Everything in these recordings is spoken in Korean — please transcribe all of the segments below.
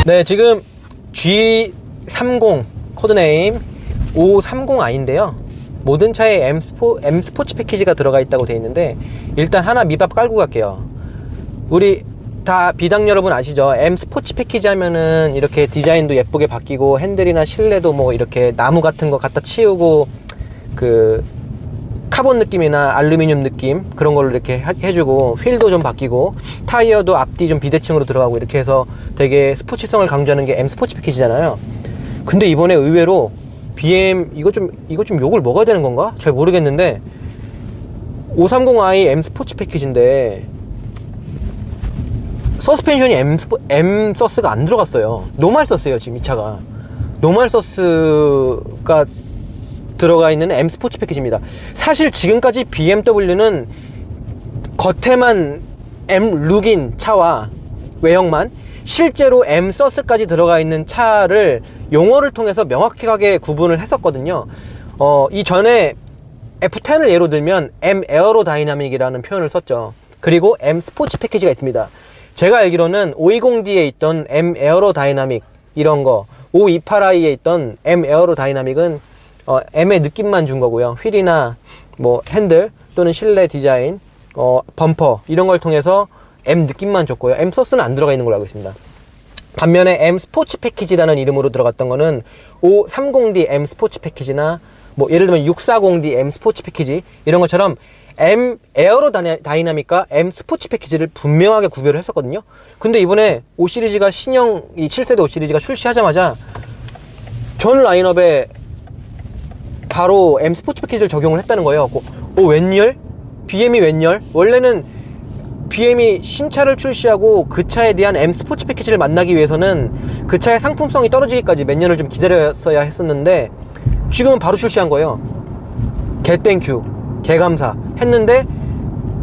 네, 지금 G30 코드네임 530i인데요. 모든 차에 M 스포츠 패키지가 들어가 있다고 되어 있는데, 일단 하나 밑밥 깔고 갈게요. 우리 다 비당 여러분 아시죠? M 스포츠 패키지 하면은 이렇게 디자인도 예쁘게 바뀌고, 핸들이나 실내도 뭐 이렇게 나무 같은 거 갖다 치우고, 그 카본 느낌이나 알루미늄 느낌 그런 걸로 이렇게 해주고, 휠도 좀 바뀌고, 타이어도 앞뒤 좀 비대칭으로 들어가고, 이렇게 해서 되게 스포츠성을 강조하는 게 M 스포츠 패키지잖아요. 근데 이번에 의외로 BM 이거 좀 욕을 먹어야 되는 건가? 잘 모르겠는데 530i M 스포츠 패키지인데 서스펜션이 M 서스가 안 들어갔어요. 노말 서스예요. 지금 이 차가 노말 서스가 들어가 있는 M 스포츠 패키지입니다. 사실 지금까지 BMW는 겉에만 M 룩인 차와 외형만, 실제로 M 서스까지 들어가 있는 차를 용어를 통해서 명확하게 구분을 했었거든요. 이전에 F10을 예로 들면 M 에어로다이나믹이라는 표현을 썼죠. 그리고 M 스포츠 패키지가 있습니다. 제가 알기로는 520D에 있던 M 에어로다이나믹 이런 거, 528i에 있던 M 에어로다이나믹은 M의 느낌만 준 거고요. 휠이나 뭐 핸들 또는 실내 디자인, 범퍼 이런 걸 통해서 M 느낌만 줬고요. M 서스는 안 들어가 있는 걸로 알고 있습니다. 반면에 M 스포츠 패키지라는 이름으로 들어갔던 거는 530D M 스포츠 패키지나 뭐 예를 들면 640D M 스포츠 패키지 이런 것처럼 M 에어로다이나믹과 M 스포츠 패키지를 분명하게 구별을 했었거든요. 근데 이번에 5 시리즈가 신형 이 7세대 5 시리즈가 출시하자마자 전 라인업에 바로 M 스포츠 패키지를 적용을 했다는 거예요. 웬열? BM이 웬열? 원래는 BM이 신차를 출시하고 그 차에 대한 M 스포츠 패키지를 만나기 위해서는 그 차의 상품성이 떨어지기까지 몇 년을 좀 기다렸어야 했었는데, 지금은 바로 출시한 거예요. 개땡큐, 개감사 했는데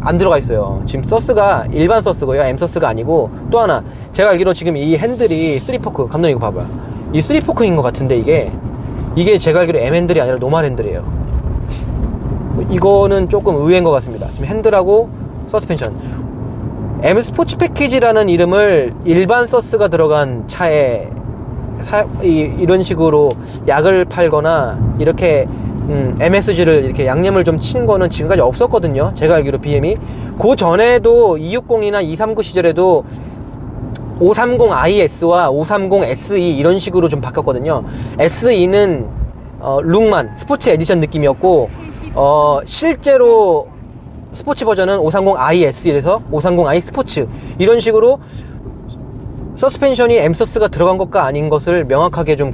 안 들어가 있어요. 지금 서스가 일반 서스고요. M 서스가 아니고, 또 하나 제가 알기로 지금 이 핸들이 3포크, 감독님 이거 봐봐요. 이 3포크인 것 같은데 이게 제가 알기로 M 핸들이 아니라 노말 핸들이에요. 이거는 조금 의외인 것 같습니다. 지금 핸들하고 서스펜션, M 스포츠 패키지라는 이름을 일반 서스가 들어간 차에 이런 식으로 약을 팔거나 이렇게 MSG를 이렇게 양념을 좀 친 거는 지금까지 없었거든요. 제가 알기로 BM이 그 전에도 260이나 239 시절에도 530IS와 530SE 이런 식으로 좀 바뀌었거든요. SE는 룩만 스포츠 에디션 느낌이었고, 실제로 스포츠 버전은 530IS에서 530i 스포츠 이런 식으로 서스펜션이 M 서스가 들어간 것과 아닌 것을 명확하게 좀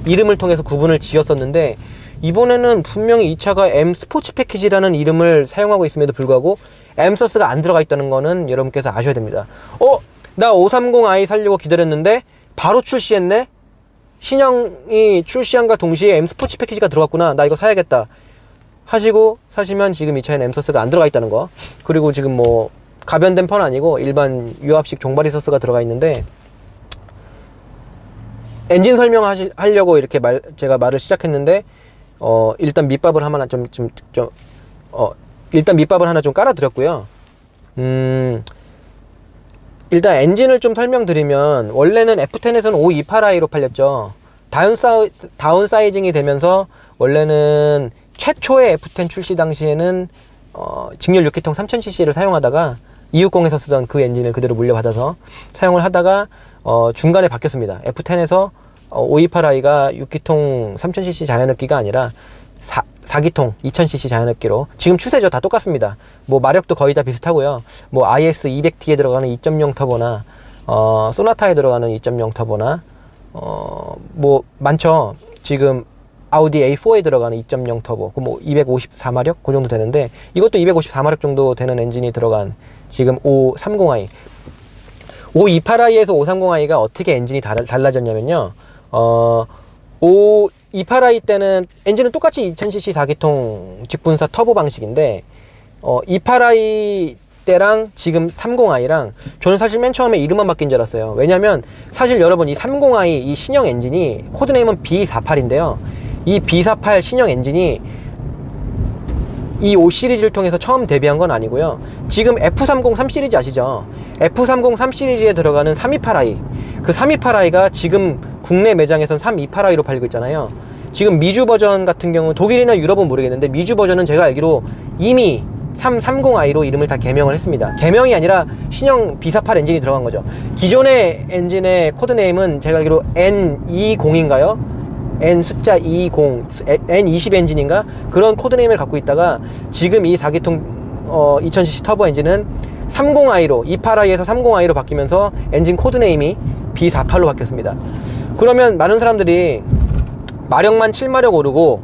이름을 통해서 구분을 지었었는데, 이번에는 분명히 이 차가 M 스포츠 패키지라는 이름을 사용하고 있음에도 불구하고 M 서스가 안 들어가 있다는 거는 여러분께서 아셔야 됩니다. 나 530i 살려고 기다렸는데 바로 출시했네? 신형이 출시한과 동시에 M 스포츠 패키지가 들어갔구나, 나 이거 사야겠다 하시고 사시면 지금 이 차에는 M 서스가 안 들어가 있다는 거. 그리고 지금 뭐 가변된 펀 아니고 일반 유압식 종바리 서스가 들어가 있는데, 엔진 설명하려고 이렇게 제가 말을 시작했는데 일단 밑밥을 하나 일단 밑밥을 하나 좀 깔아드렸고요. 일단 엔진을 좀 설명드리면, 원래는 F10에서는 528i로 팔렸죠. 다운 사이징이 되면서 원래는 최초의 F10 출시 당시에는 직렬 6기통 3000cc를 사용하다가 260에서 쓰던 그 엔진을 그대로 물려받아서 사용을 하다가 중간에 바뀌었습니다. F10에서 528i가 6기통 3000cc 자연흡기가 아니라 4기통 2000cc 자연흡기로, 지금 추세죠. 다 똑같습니다. 뭐 마력도 거의 다 비슷하고요. 뭐 IS 200T에 들어가는 2.0 터보나 소나타에 들어가는 2.0 터보나 뭐 많죠. 지금 아우디 A4에 들어가는 2.0 터보, 뭐 254마력 그 정도 되는데, 이것도 254마력 정도 되는 엔진이 들어간 지금 530i. 528i에서 530i가 어떻게 엔진이 달라졌냐면요. 528i 때는 엔진은 똑같이 2000cc 4기통 직분사 터보 방식인데, 28i 때랑 지금 30i랑 저는 사실 맨 처음에 이름만 바뀐 줄 알았어요. 왜냐면 사실 여러분, 이 30i 이 신형 엔진이 코드네임은 B48인데요. 이 B48 신형 엔진이 이 5 시리즈를 통해서 처음 데뷔한 건 아니고요. 지금 F303 시리즈 아시죠? F303 시리즈에 들어가는 328i, 그 328i가 지금 국내 매장에선 328i로 팔고 있잖아요. 지금 미주 버전 같은 경우, 독일이나 유럽은 모르겠는데 미주 버전은 제가 알기로 이미 330i로 이름을 다 개명을 했습니다. 개명이 아니라 신형 B48 엔진이 들어간 거죠. 기존의 엔진의 코드네임은 제가 알기로 N20인가요? N 숫자 20, N20 엔진인가? 그런 코드네임을 갖고 있다가 지금 이 4기통 2000cc 터보 엔진은 30i로, 28i에서 30i로 바뀌면서 엔진 코드네임이 B48로 바뀌었습니다. 그러면 많은 사람들이 마력만 7마력 오르고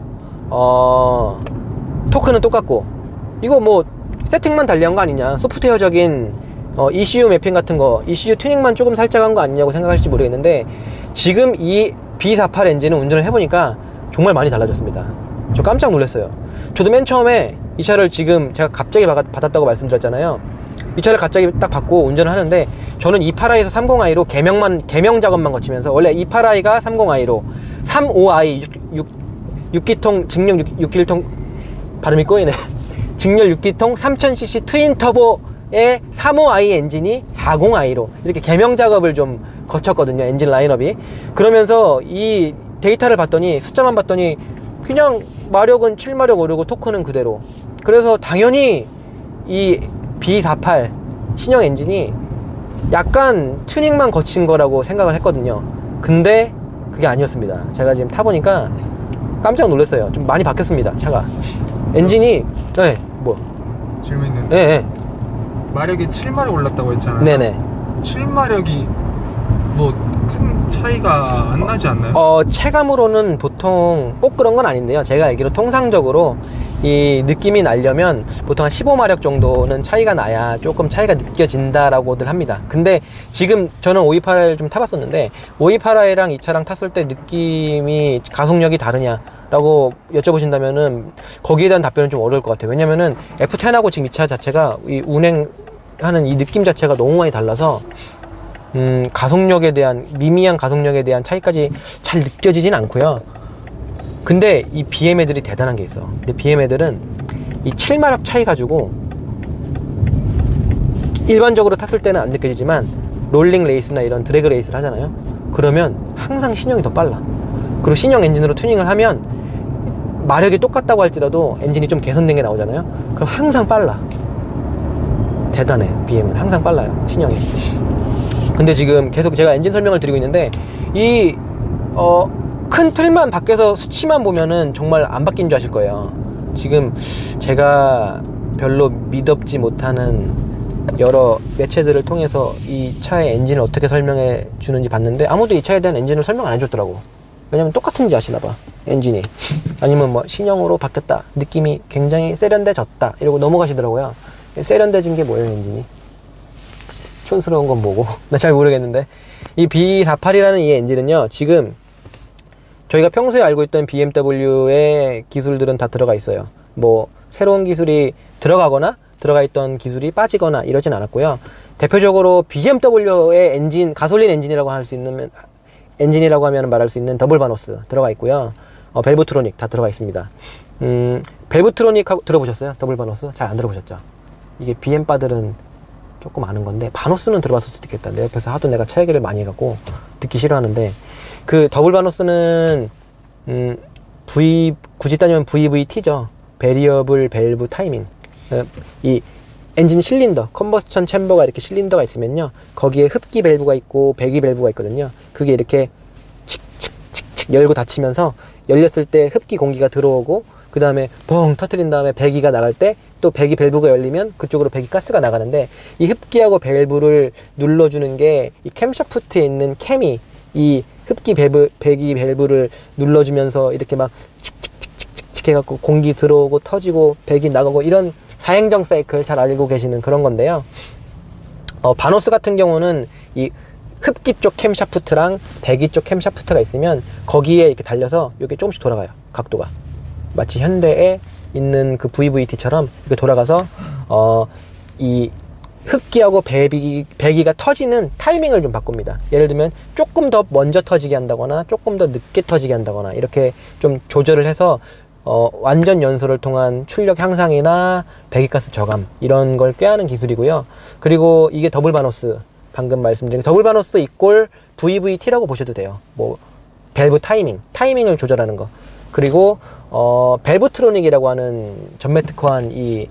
토크는 똑같고 이거 뭐 세팅만 달리한 거 아니냐, 소프트웨어적인 ECU 매핑 같은 거, ECU 튜닝만 조금 살짝 한 거 아니냐고 생각하실지 모르겠는데, 지금 이 B48 엔진을 운전을 해보니까 정말 많이 달라졌습니다. 저 깜짝 놀랐어요. 저도 맨 처음에 이 차를 지금 제가 갑자기 받았다고 말씀드렸잖아요. 이 차를 갑자기 딱 받고 운전을 하는데, 저는 28i에서 30i로 개명 작업만 거치면서, 원래 28i가 30i로 35i 6기통 직력 6기통 발음이 꼬이네. 직렬 6기통 3000cc 트윈 터보의 35i 엔진이 40i로 이렇게 개명 작업을 좀 거쳤거든요, 엔진 라인업이. 그러면서 이 데이터를 봤더니, 숫자만 봤더니 그냥 마력은 7마력 오르고 토크는 그대로. 그래서 당연히 이 B48 신형 엔진이 약간 튜닝만 거친 거라고 생각을 했거든요. 근데 그게 아니었습니다. 제가 지금 타보니까 깜짝 놀랐어요. 좀 많이 바뀌었습니다, 차가. 엔진이 질문 있는데, 네. 마력이 7마력 올랐다고 했잖아요. 네네. 7마력이 뭐 큰 차이가 안 나지 않나요? 체감으로는 보통 꼭 그런 건 아닌데요. 제가 알기로 통상적으로 이 느낌이 나려면 보통 한 15마력 정도는 차이가 나야 조금 차이가 느껴진다라고들 합니다. 근데 지금 저는 528i 좀 타봤었는데, 528i랑 이 차랑 탔을 때 느낌이, 가속력이 다르냐 라고 여쭤보신다면은 거기에 대한 답변은 좀 어려울 것 같아요. 왜냐면은 F10하고 지금 이 차 자체가 이 운행하는 이 느낌 자체가 너무 많이 달라서 가속력에 대한, 미미한 가속력에 대한 차이까지 잘 느껴지진 않고요. 근데 이 BM 애들이 대단한 게 있어. 근데 BM 애들은 이 7마력 차이 가지고 일반적으로 탔을 때는 안 느껴지지만 롤링 레이스나 이런 드래그 레이스를 하잖아요. 그러면 항상 신형이 더 빨라. 그리고 신형 엔진으로 튜닝을 하면 마력이 똑같다고 할지라도 엔진이 좀 개선된 게 나오잖아요. 그럼 항상 빨라. 대단해. BM은 항상 빨라요, 신형이. 근데 지금 계속 제가 엔진 설명을 드리고 있는데, 이 큰 틀만 밖에서 수치만 보면은 정말 안 바뀐 줄 아실 거예요. 지금 제가 별로 믿업지 못하는 여러 매체들을 통해서 이 차의 엔진을 어떻게 설명해 주는지 봤는데, 아무도 이 차에 대한 엔진을 설명 안 해줬더라고. 왜냐면 똑같은지 아시나봐, 엔진이. 아니면 뭐 신형으로 바뀌었다, 느낌이 굉장히 세련돼졌다 이러고 넘어가시더라고요. 세련돼진 게 뭐예요, 엔진이? 촌스러운 건 뭐고? 나 잘 모르겠는데, 이 B48이라는 이 엔진은요, 지금 저희가 평소에 알고 있던 BMW의 기술들은 다 들어가 있어요. 뭐 새로운 기술이 들어가거나 들어가 있던 기술이 빠지거나 이러진 않았고요. 대표적으로 BMW의 엔진, 가솔린 엔진이라고 할 수 있는, 엔진이라고 하면 말할 수 있는 더블 바노스 들어가 있고요. 밸브트로닉 다 들어가 있습니다. 밸브트로닉 하고 들어보셨어요? 더블 바노스? 잘 안 들어보셨죠? 이게 BM바들은 조금 아는 건데, 바노스는 들어봤을 수도 있겠다. 내 옆에서 하도 내가 차 얘기를 많이 해갖고 듣기 싫어하는데, 그 더블 바노스는 굳이 따지면 VVT죠. 베리어블 밸브 타이밍. 이 엔진 실린더, 컨버스천 챔버가 이렇게 실린더가 있으면요, 거기에 흡기 밸브가 있고 배기 밸브가 있거든요. 그게 이렇게 칙칙칙칙 열고 닫히면서, 열렸을 때 흡기 공기가 들어오고, 그 다음에 뻥 터뜨린 다음에 배기가 나갈 때 또 배기 밸브가 열리면 그쪽으로 배기 가스가 나가는데, 이 흡기하고 밸브를 눌러주는 게 이 캠샤프트에 있는 캠이 이 흡기 배기 밸브를 눌러주면서 이렇게 막 칙칙칙칙칙 해갖고 공기 들어오고 터지고 배기 나가고, 이런 사행정 사이클 잘 알고 계시는 그런 건데요. 바노스 같은 경우는 이 흡기 쪽 캠샤프트랑 배기 쪽 캠샤프트가 있으면 거기에 이렇게 달려서 이렇게 조금씩 돌아가요, 각도가. 마치 현대에 있는 그 VVT처럼 이렇게 돌아가서 이 흡기하고 배기가 터지는 타이밍을 좀 바꿉니다. 예를 들면 조금 더 먼저 터지게 한다거나 조금 더 늦게 터지게 한다거나, 이렇게 좀 조절을 해서 완전 연소를 통한 출력 향상이나 배기가스 저감 이런 걸 꾀하는 기술이고요. 그리고 이게 더블 바너스, 방금 말씀드린 더블 바너스 이꼴 VVT라고 보셔도 돼요. 뭐 밸브 타이밍을 조절하는 거. 그리고 밸브트로닉이라고 하는 전매 특허한 이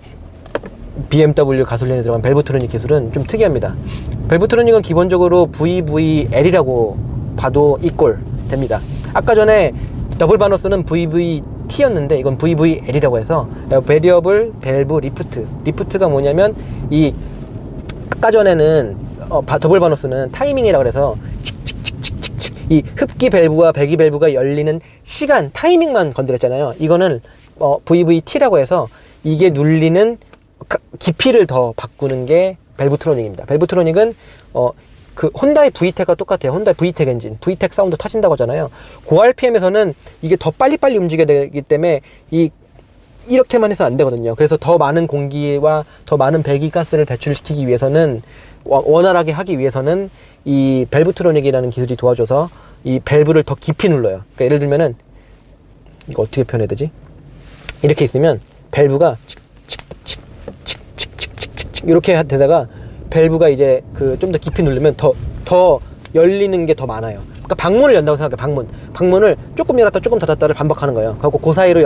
BMW 가솔린에 들어간 밸브트로닉 기술은 좀 특이합니다. 밸브트로닉은 기본적으로 VVL이라고 봐도 이꼴 됩니다. 아까 전에 더블 바너스는 VVT였는데 이건 VVL이라고 해서 베리어블 밸브 리프트가 뭐냐면 이 아까 전에는 더블 바너스는 타이밍이라고 해서 이 흡기 밸브와 배기 밸브가 열리는 시간 타이밍만 건드렸잖아요. 이거는 VVT라고 해서 이게 눌리는 깊이를 더 바꾸는 게 밸브트로닉입니다. 밸브트로닉은 그 혼다의 VTEC과 똑같아요. 혼다의 VTEC 엔진, VTEC 사운드 터진다고 하잖아요. 고RPM에서는 이게 더 빨리빨리 움직여야 되기 때문에 이렇게만 해서 안 되거든요. 그래서 더 많은 공기와 더 많은 배기가스를 배출시키기 위해서는 원활하게 하기 위해서는 이 밸브트로닉이라는 기술이 도와줘서 이 밸브를 더 깊이 눌러요. 그러니까 예를 들면은 이거 어떻게 표현해야 되지? 이렇게 있으면 밸브가 이렇게 되다가 밸브가 이제 그 좀 더 깊이 누르면 더 열리는 게 더 많아요. 그러니까 방문을 연다고 생각해. 방문을 조금 열었다 조금 닫았다를 반복하는 거예요. 그리고 그 사이로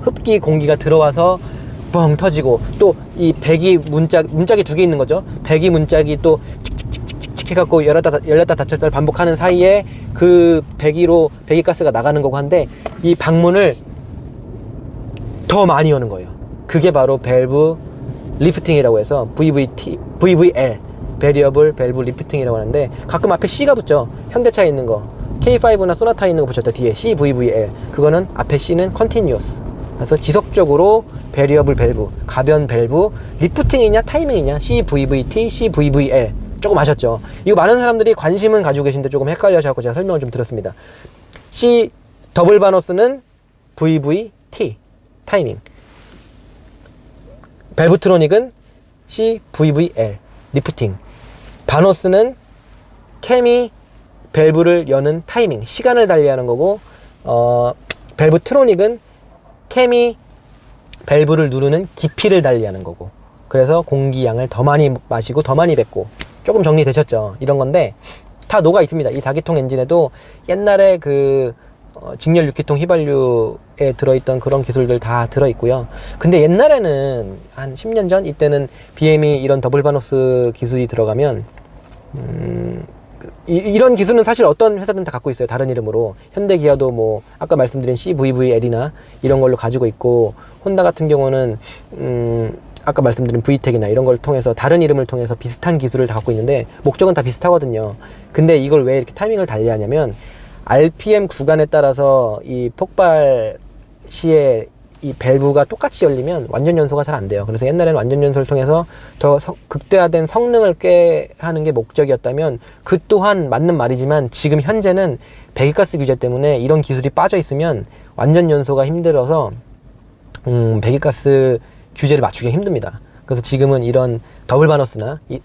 흡기 공기가 들어와서 뻥 터지고 또 이 배기 문짝이 두 개 있는 거죠. 배기 문짝이 또 칙칙칙칙칙 해갖고 열렸다 닫혔다를 반복하는 사이에 그 배기가스가 나가는 거고 한데 이 방문을 더 많이 여는 거예요. 그게 바로 밸브 리프팅이라고 해서 VVL 베리어블 밸브 리프팅이라고 하는데 가끔 앞에 C가 붙죠. 현대차에 있는 거 K5나 소나타에 있는 거 붙였다 뒤에 CVVL 그거는 앞에 C는 컨티뉴어스 그래서 지속적으로 베리어블 밸브 가변 밸브 리프팅이냐 타이밍이냐 CVVT CVVL 조금 아셨죠? 이거 많은 사람들이 관심은 가지고 계신데 조금 헷갈려서 제가 설명을 좀 드렸습니다. C 더블 바너스는 VVT 타이밍 밸브트로닉은 CVVL 리프팅 바너스는 캠이 밸브를 여는 타이밍 시간을 달리하는 거고 밸브트로닉은 캠이 밸브를 누르는 깊이를 달리하는 거고 그래서 공기양을 더 많이 마시고 더 많이 뱉고 조금 정리되셨죠? 이런 건데 다 녹아 있습니다. 이 4기통 엔진에도 옛날에 그 직렬 6기통 휘발유에 들어있던 그런 기술들 다 들어있고요. 근데 옛날에는 한 10년 전 이때는 BM이 이런 더블 바너스 기술이 들어가면 이런 기술은 사실 어떤 회사든 다 갖고 있어요. 다른 이름으로. 현대 기아도 뭐 아까 말씀드린 CVVL이나 이런 걸로 가지고 있고 혼다 같은 경우는 아까 말씀드린 VTEC이나 이런 걸 통해서 다른 이름을 통해서 비슷한 기술을 다 갖고 있는데 목적은 다 비슷하거든요. 근데 이걸 왜 이렇게 타이밍을 달리하냐면 RPM 구간에 따라서 이 폭발 시에 이 밸브가 똑같이 열리면 완전 연소가 잘 안 돼요. 그래서 옛날에는 완전 연소를 통해서 더 극대화된 성능을 꾀하는 게 목적이었다면 그 또한 맞는 말이지만 지금 현재는 배기가스 규제 때문에 이런 기술이 빠져 있으면 완전 연소가 힘들어서 배기가스 규제를 맞추기가 힘듭니다. 그래서 지금은 이런 더블 바너스나 이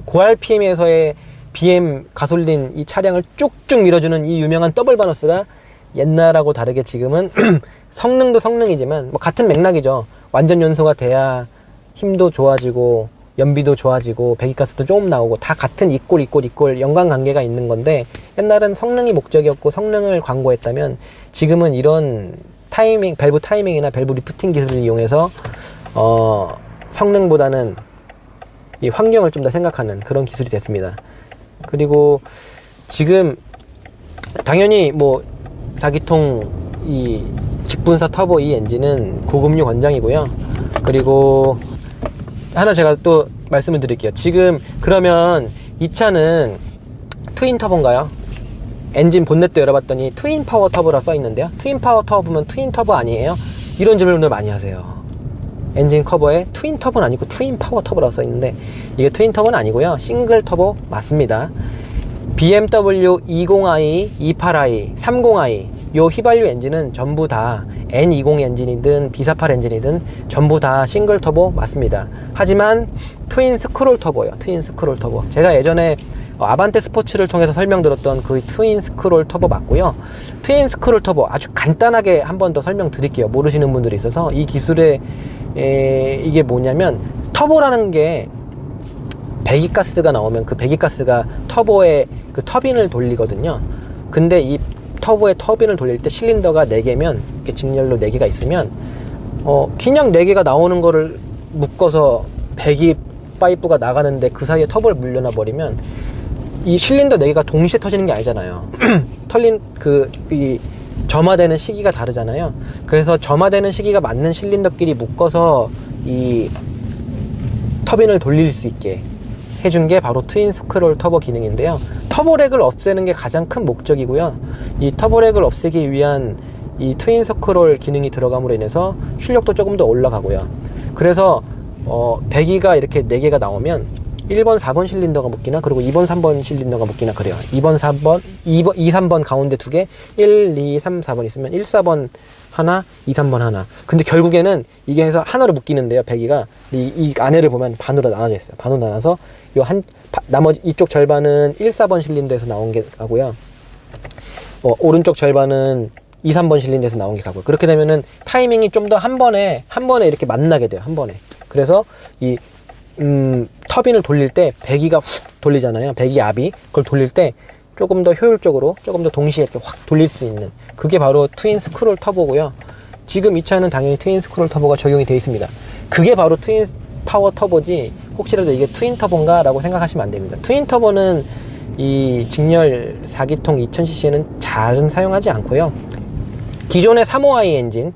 고RPM에서의 BM 가솔린 이 차량을 쭉쭉 밀어주는 이 유명한 더블 바너스가 옛날하고 다르게 지금은 성능도 성능이지만 뭐 같은 맥락이죠. 완전 연소가 돼야 힘도 좋아지고 연비도 좋아지고 배기가스도 조금 나오고 다 같은 이꼴 연관관계가 있는 건데 옛날은 성능이 목적이었고 성능을 광고했다면 지금은 이런 타이밍, 밸브 타이밍이나 밸브 리프팅 기술을 이용해서 성능보다는 이 환경을 좀 더 생각하는 그런 기술이 됐습니다. 그리고 지금 당연히 뭐 4기통 이 직분사 터보 이 엔진은 고급류 권장이고요. 그리고 하나 제가 또 말씀을 드릴게요. 지금 그러면 이 차는 트윈 터보인가요? 엔진 본넷도 열어봤더니 트윈 파워 터보라 써있는데요. 트윈 파워 터보면 트윈 터보 아니에요? 이런 질문을 많이 하세요. 엔진 커버에 트윈 터보는 아니고 트윈 파워 터보라고 써있는데 이게 트윈 터보는 아니고요. 싱글 터보 맞습니다. BMW 20i, 28i, 30i 요 휘발유 엔진은 전부 다 N20 엔진이든 B48 엔진이든 전부 다 싱글 터보 맞습니다. 하지만 트윈 스크롤 터보예요. 트윈 스크롤 터보. 제가 예전에 아반떼 스포츠를 통해서 설명드렸던 그 트윈 스크롤 터보 맞고요. 트윈 스크롤 터보 아주 간단하게 한 번 더 설명드릴게요. 모르시는 분들이 있어서. 이 기술의 이게 뭐냐면, 터보라는 게 배기가스가 나오면 그 배기가스가 터보의 그 터빈을 돌리거든요. 근데 이 터보의 터빈을 돌릴 때 실린더가 4개면, 이렇게 직렬로 4개가 있으면 그냥 4개가 나오는 거를 묶어서 배기 파이프가 나가는데 그 사이에 터보를 물려놔 버리면 이 실린더 4개가 동시에 터지는 게 아니잖아요. 이 점화되는 시기가 다르잖아요. 그래서 점화되는 시기가 맞는 실린더끼리 묶어서 이 터빈을 돌릴 수 있게 해준 게 바로 트윈 스크롤 터보 기능인데요. 터보렉을 없애는 게 가장 큰 목적이고요. 이 터보렉을 없애기 위한 이 트윈 스크롤 기능이 들어감으로 인해서 출력도 조금 더 올라가고요. 그래서 배기가 이렇게 4개가 나오면 1번, 4번 실린더가 묶이나, 그리고 2번, 3번 실린더가 묶이나 그래요. 2번, 3번, 2, 3번 가운데 2개, 1, 2, 3, 4번 있으면 1, 4번 하나, 2, 3번 하나. 근데 결국에는 이게 해서 하나로 묶이는데요, 배기가. 이 안에를 보면 반으로 나눠져 있어요. 반으로 나눠서 나머지 이쪽 절반은 1, 4번 실린더에서 나온 게 가고요. 오른쪽 절반은 2, 3번 실린더에서 나온 게 가고요. 그렇게 되면은 타이밍이 좀 더 한 번에 이렇게 만나게 돼요. 한 번에. 그래서 이 터빈을 돌릴 때 배기가 훅 돌리잖아요. 배기 압이. 그걸 돌릴 때 조금 더 효율적으로, 조금 더 동시에 이렇게 확 돌릴 수 있는, 그게 바로 트윈 스크롤 터보고요. 지금 이 차는 당연히 트윈 스크롤 터보가 적용이 되어 있습니다. 그게 바로 트윈 파워 터보지, 혹시라도 이게 트윈 터보인가 라고 생각하시면 안 됩니다. 트윈 터보는 이 직렬 4기통 2000cc에는 잘은 사용하지 않고요. 기존의 35i 엔진,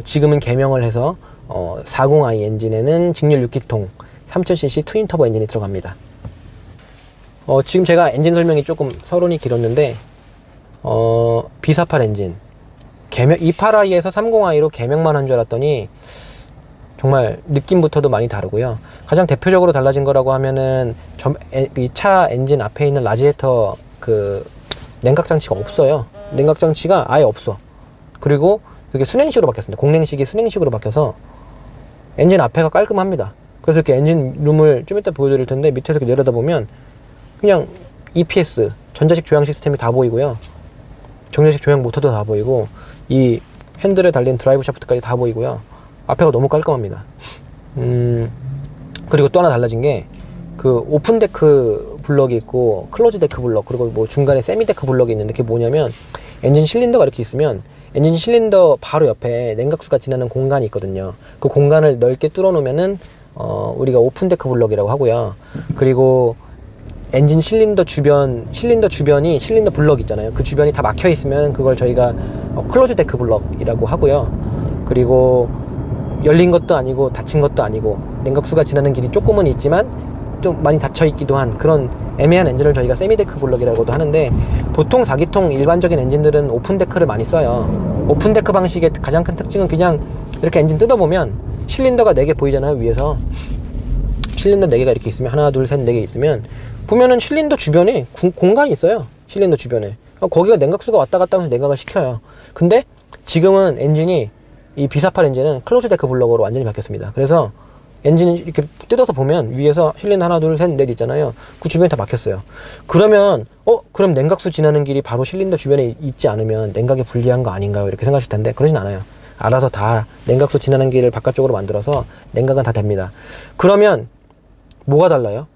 지금은 개명을 해서 40i 엔진에는 직렬 6기통 3000cc 트윈 터보 엔진이 들어갑니다. 지금 제가 엔진 설명이 조금 서론이 길었는데, B48 엔진 개명 28i에서 30i로 개명만 한 줄 알았더니 정말 느낌부터도 많이 다르고요. 가장 대표적으로 달라진 거라고 하면은 이 차 엔진 앞에 있는 라지에이터 그 냉각 장치가 없어요. 냉각 장치가 아예 없어. 그리고 그게 순행식으로 바뀌었습니다. 공랭식이 순행식으로 바뀌어서 엔진 앞에가 깔끔합니다. 그래서 이렇게 엔진 룸을 좀 이따 보여드릴 텐데, 밑에서 이렇게 내려다 보면 그냥 EPS, 전자식 조향 시스템이 다 보이고요. 전자식 조향 모터도 다 보이고, 이 핸들에 달린 드라이브 샤프트까지 다 보이고요. 앞에가 너무 깔끔합니다. 그리고 또 하나 달라진 게, 그 오픈 데크 블럭이 있고 클로즈 데크 블럭, 그리고 뭐 중간에 세미 데크 블럭이 있는데, 그게 뭐냐면 엔진 실린더가 이렇게 있으면 엔진 실린더 바로 옆에 냉각수가 지나는 공간이 있거든요. 그 공간을 넓게 뚫어 놓으면은 우리가 오픈 데크 블럭이라고 하고요. 그리고 엔진 실린더 주변이 실린더 블럭 있잖아요. 그 주변이 다 막혀 있으면 그걸 저희가 클로즈 데크 블럭이라고 하고요. 그리고 열린 것도 아니고 닫힌 것도 아니고, 냉각수가 지나는 길이 조금은 있지만 좀 많이 닫혀 있기도 한 그런 애매한 엔진을 저희가 세미데크 블럭이라고도 하는데, 보통 4기통 일반적인 엔진들은 오픈데크를 많이 써요. 오픈데크 방식의 가장 큰 특징은 그냥 이렇게 엔진 뜯어보면 실린더가 4개 보이잖아요. 위에서 실린더 4개가 이렇게 있으면, 하나 둘 셋 4개 있으면 보면은 실린더 주변에 공간이 있어요. 실린더 주변에 거기가 냉각수가 왔다 갔다 하면서 냉각을 시켜요. 근데 지금은 엔진이, 이 B48 엔진은 클로즈 데크 블럭으로 완전히 바뀌었습니다. 그래서 엔진을 이렇게 뜯어서 보면 위에서 실린더 하나 둘 셋 넷 있잖아요. 그 주변이 다 막혔어요. 그러면 그럼 냉각수 지나는 길이 바로 실린더 주변에 있지 않으면 냉각에 불리한 거 아닌가요? 이렇게 생각하실 텐데, 그러진 않아요. 알아서 다 냉각수 지나는 길을 바깥쪽으로 만들어서 냉각은 다 됩니다. 그러면 뭐가 달라요?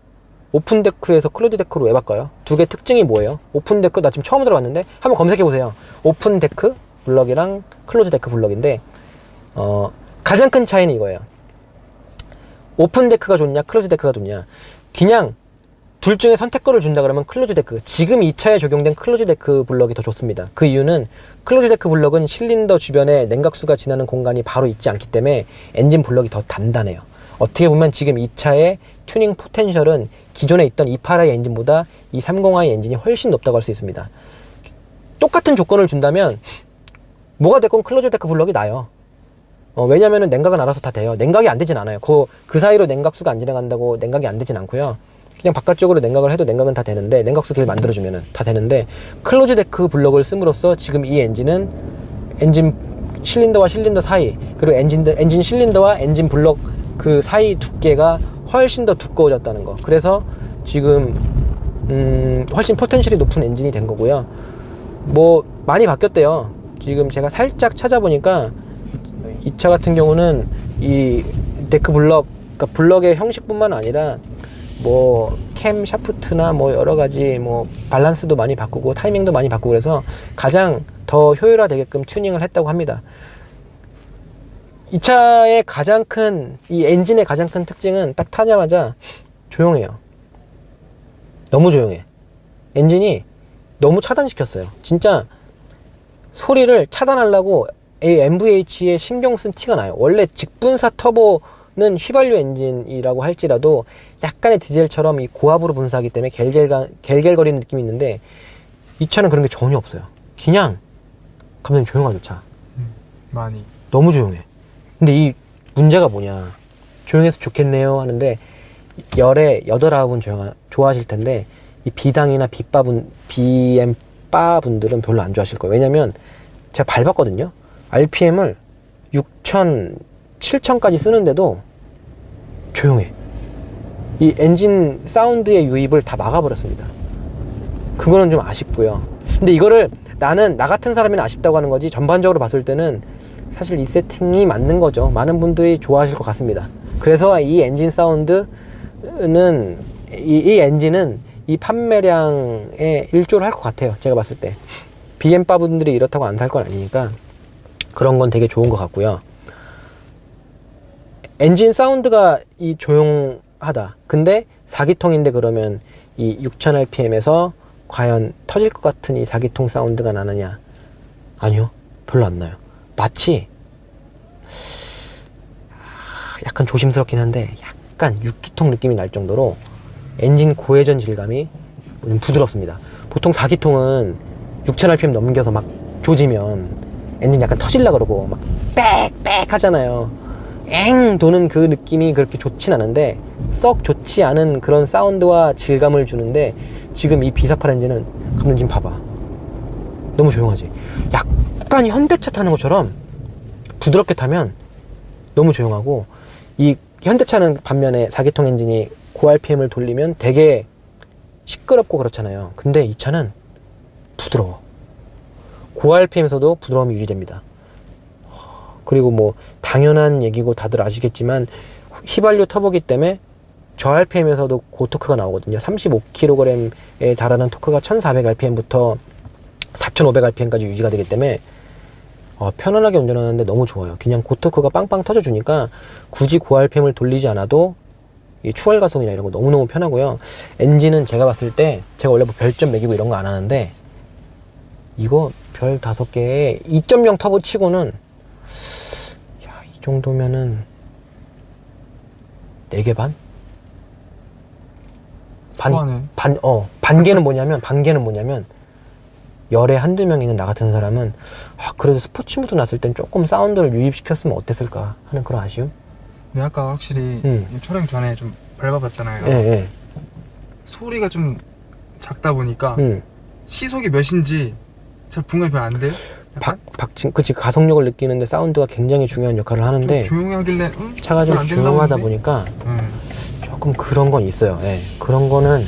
오픈 데크에서 클로즈 데크로 왜 바꿔요? 두 개 특징이 뭐예요? 오픈 데크, 나 지금 처음 들어봤는데 한번 검색해 보세요. 오픈 데크 블럭이랑 클로즈 데크 블럭인데, 가장 큰 차이는 이거예요. 오픈 데크가 좋냐, 클로즈 데크가 좋냐. 그냥 둘 중에 선택권을 준다 그러면 클로즈 데크, 지금 이 차에 적용된 클로즈 데크 블럭이 더 좋습니다. 그 이유는 클로즈 데크 블럭은 실린더 주변에 냉각수가 지나는 공간이 바로 있지 않기 때문에 엔진 블럭이 더 단단해요. 어떻게 보면 지금 이 차의 튜닝 포텐셜은 기존에 있던 28i 엔진보다 이 30i 엔진이 훨씬 높다고 할 수 있습니다. 똑같은 조건을 준다면 뭐가 됐건 클로즈 데크 블럭이 나아요. 왜냐면은 냉각은 알아서 다 돼요. 냉각이 안 되진 않아요. 그 사이로 냉각수가 안 지나간다고 냉각이 안 되진 않고요. 그냥 바깥쪽으로 냉각을 해도 냉각은 다 되는데, 냉각수 길 만들어주면은 다 되는데, 클로즈 데크 블럭을 씀으로써 지금 이 엔진은 엔진 실린더와 실린더 사이, 그리고 엔진 실린더와 엔진 블럭 그 사이 두께가 훨씬 더 두꺼워졌다는 거. 그래서 지금 훨씬 포텐셜이 높은 엔진이 된 거고요. 뭐 많이 바뀌었대요. 지금 제가 살짝 찾아보니까 이 차 같은 경우는 이 데크 블럭, 그러니까 블럭의 형식뿐만 아니라 뭐 캠 샤프트나 뭐 여러 가지 뭐 밸런스도 많이 바꾸고 타이밍도 많이 바꾸고 그래서 가장 더 효율화되게끔 튜닝을 했다고 합니다. 이 차의 가장 큰, 이 엔진의 가장 큰 특징은 딱 타자마자 조용해요. 너무 조용해. 엔진이 너무 차단시켰어요. 진짜 소리를 차단하려고 MVH에 신경 쓴 티가 나요. 원래 직분사 터보는 휘발유 엔진이라고 할지라도 약간의 디젤처럼 이 고압으로 분사하기 때문에 갤갤거리는 느낌이 있는데 이 차는 그런 게 전혀 없어요. 그냥 감독님 조용하죠, 차. 많이. 너무 조용해. 근데 이 문제가 뭐냐. 조용해서 좋겠네요 하는데 열에 8, 9분 좋아하실 텐데 이 B당이나 BM 바 분들은 별로 안 좋아하실 거예요. 왜냐면 제가 밟았거든요. RPM을 6,000, 7,000까지 쓰는데도 조용해. 이 엔진 사운드의 유입을 다 막아버렸습니다. 그거는 좀 아쉽고요. 근데 이거를 나 같은 사람이나 아쉽다고 하는 거지 전반적으로 봤을 때는 사실 이 세팅이 맞는 거죠. 많은 분들이 좋아하실 것 같습니다. 그래서 이 엔진 사운드는 이 엔진은 이 판매량에 일조를 할 것 같아요. 제가 봤을 때 BM 바 분들이 이렇다고 안 살 건 아니니까 그런 건 되게 좋은 것 같고요. 엔진 사운드가 이 조용하다. 근데 4기통인데 그러면 이 6000rpm에서 과연 터질 것 같은 이 4기통 사운드가 나느냐? 아니요. 별로 안 나요. 마치 약간 조심스럽긴 한데 약간 6기통 느낌이 날 정도로 엔진 고회전 질감이 부드럽습니다. 보통 4기통은 6000rpm 넘겨서 막 조지면 엔진 약간 터질라 그러고 막 빽빽 하잖아요. 엥 도는 그 느낌이 그렇게 좋진 않은데 썩 좋지 않은 그런 사운드와 질감을 주는데 지금 이 B48 엔진은 감독님 지금 봐봐. 너무 조용하지? 약간 현대차 타는 것처럼 부드럽게 타면 너무 조용하고 이 현대차는 반면에 4기통 엔진이 고RPM을 돌리면 되게 시끄럽고 그렇잖아요. 근데 이 차는 부드러워. 고RPM에서도 부드러움이 유지됩니다. 그리고 뭐 당연한 얘기고 다들 아시겠지만 휘발유 터보기 때문에 저RPM에서도 고토크가 나오거든요. 35kg에 달하는 토크가 1400rpm부터 4500rpm까지 유지가 되기 때문에 편안하게 운전하는데 너무 좋아요. 그냥 고토크가 빵빵 터져주니까 굳이 고RPM을 돌리지 않아도 이 추월 가속이나 이런 거 너무너무 편하고요. 엔진은 제가 봤을 때 제가 원래 뭐 별점 매기고 이런 거 안 하는데 이거 별 5개에 2.0 터보 치고는 이 정도면은 4개 반? 반개는 뭐냐면 열에 한두 명 있는 나 같은 사람은 그래도 스포츠 모드 났을 땐 조금 사운드를 유입시켰으면 어땠을까 하는 그런 아쉬움? 근데 아까 확실히 촬영 전에 좀 밟아봤잖아요. 예. 소리가 좀 작다 보니까 시속이 몇인지 잘 분간이 별 안 돼요? 그치, 가속력을 느끼는데 사운드가 굉장히 중요한 역할을 하는데 조용히 하길래 차가 좀 조용하다 보니까 조금 그런 건 있어요. 예. 그런 거는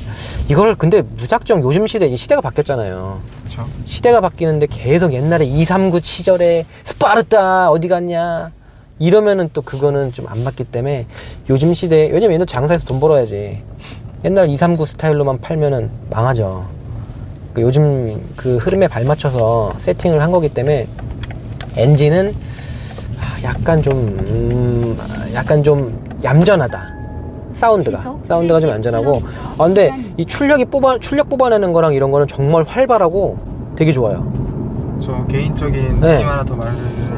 이걸 근데 무작정 요즘 시대가 바뀌었잖아요. 그쵸. 시대가 바뀌는데 계속 옛날에 239 시절에 스파르타 어디 갔냐 이러면은 또 그거는 좀 안 맞기 때문에 요즘 시대에 왜냐면 얘도 장사해서 돈 벌어야지. 옛날 239 스타일로만 팔면은 망하죠. 요즘 그 흐름에 발맞춰서 세팅을 한 거기 때문에 엔진은 약간 좀 얌전하다. 사운드가 좀 얌전하고 근데 이 출력 뽑아내는 거랑 이런 거는 정말 활발하고 되게 좋아요. 저 개인적인 느낌 하나 더 말을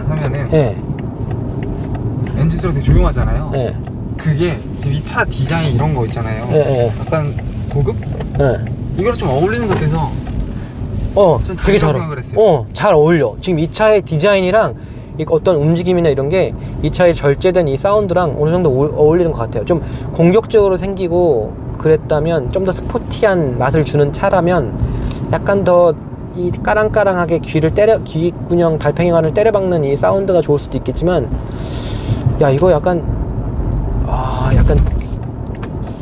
하면은 엔진 소리가 되게 조용하잖아요. 그게 지금 이 차 디자인 이런 거 있잖아요. 약간 고급? 이거랑 좀 어울리는 것 같아서 되게 잘 어울려. 지금 이 차의 디자인이랑 어떤 움직임이나 이런 게 이 차의 절제된 이 사운드랑 어느 정도 어울리는 것 같아요. 좀 공격적으로 생기고 그랬다면 좀 더 스포티한 맛을 주는 차라면 약간 더 이 까랑까랑하게 귀구녕 달팽이관을 때려박는 이 사운드가 좋을 수도 있겠지만 이거 약간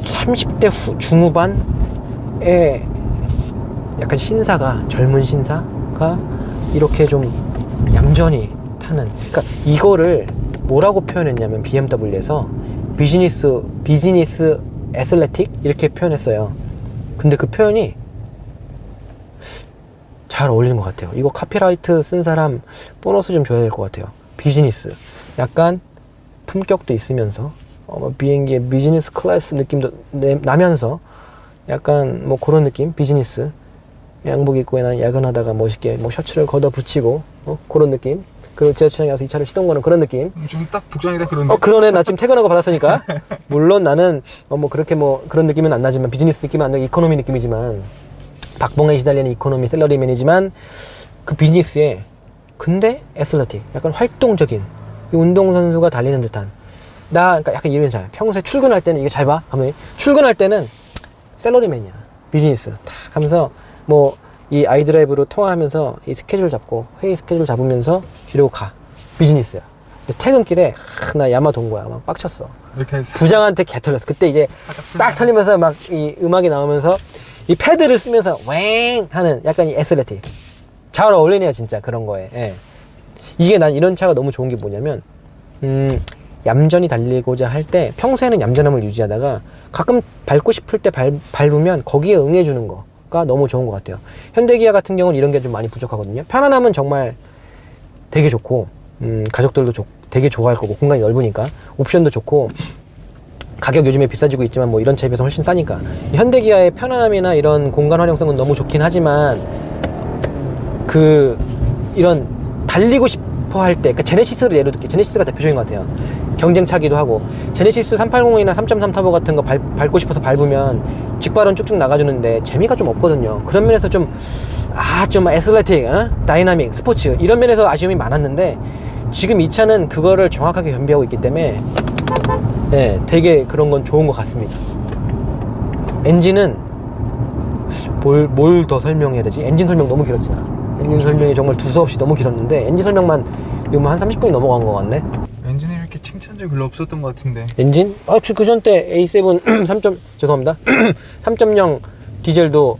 30대 중후반 최고의 약간 신사가, 젊은 신사가 이렇게 좀 얌전히 타는, 그러니까 이거를 뭐라고 표현했냐면 BMW에서 비즈니스 애슬레틱 이렇게 표현했어요. 근데 그 표현이 잘 어울리는 것 같아요. 이거 카피라이트 쓴 사람 보너스 좀 줘야 될 것 같아요. 비즈니스, 약간 품격도 있으면서 비행기의 비즈니스 클래스 느낌도 나면서 약간 뭐 그런 느낌. 비즈니스 양복 입고 야근하다가 멋있게 뭐 셔츠를 걷어 붙이고 그런 느낌. 그리고 지하철장에 와서 이 차를 시동 거는 그런 느낌. 좀 딱 복장이다 그런 느낌. 그러네. 나 지금 퇴근하고 받았으니까. 물론 나는 뭐 그렇게 뭐 그런 느낌은 안 나지만, 비즈니스 느낌은 안 나고 이코노미 느낌이지만, 박봉에 시달리는 이코노미 샐러리맨이지만 그 비즈니스에, 근데 애슬레틱, 약간 활동적인, 이 운동선수가 달리는 듯한, 그러니까 약간 이런 차. 평소에 출근할 때는, 이게 잘 봐, 감독님. 출근할 때는 샐러리맨이야. 비즈니스 탁 하면서 뭐 이 아이드라이브로 통화하면서 이 스케줄 잡고, 회의 스케줄 잡으면서 이러고 가. 비즈니스야. 근데 퇴근길에 나 야마 돈 거야. 막 빡쳤어. 이렇게 해서 부장한테 개 털렸어. 그때 이제 딱 털리면서 막 이 음악이 나오면서 이 패드를 쓰면서 왱 하는 약간 이 애슬레틱. 잘 어울리네요, 진짜. 그런 거에. 예. 이게 난 이런 차가 너무 좋은 게 뭐냐면, 얌전히 달리고자 할 때 평소에는 얌전함을 유지하다가 가끔 밟고 싶을 때 밟으면 거기에 응해주는 거가 너무 좋은 것 같아요. 현대기아 같은 경우는 이런 게 좀 많이 부족하거든요. 편안함은 정말 되게 좋고, 가족들도 되게 좋아할 거고, 공간이 넓으니까 옵션도 좋고, 가격 요즘에 비싸지고 있지만 뭐 이런 차에 비해서 훨씬 싸니까. 현대기아의 편안함이나 이런 공간 활용성은 너무 좋긴 하지만, 이런 달리고 싶어 할 때, 그러니까 제네시스를 예로 들게. 제네시스가 대표적인 것 같아요. 경쟁차기도 하고, 제네시스 380이나 3.3 터보 같은 거 밟고 싶어서 밟으면 직발은 쭉쭉 나가주는데 재미가 좀 없거든요. 그런 면에서 좀 애슬레틱, 다이나믹, 스포츠, 이런 면에서 아쉬움이 많았는데, 지금 이 차는 그거를 정확하게 겸비하고 있기 때문에 되게 그런 건 좋은 것 같습니다. 엔진은 뭘 더 설명해야 되지? 엔진 설명 너무 길었잖아. 엔진 설명이 정말 두서없이 너무 길었는데, 엔진 설명만 이거 한 30분이 넘어간 것 같네. 엔진에 이렇게 칭찬적이 별로 없었던 것 같은데. 엔진? 그 전 때 A7 죄송합니다. 3.0 디젤도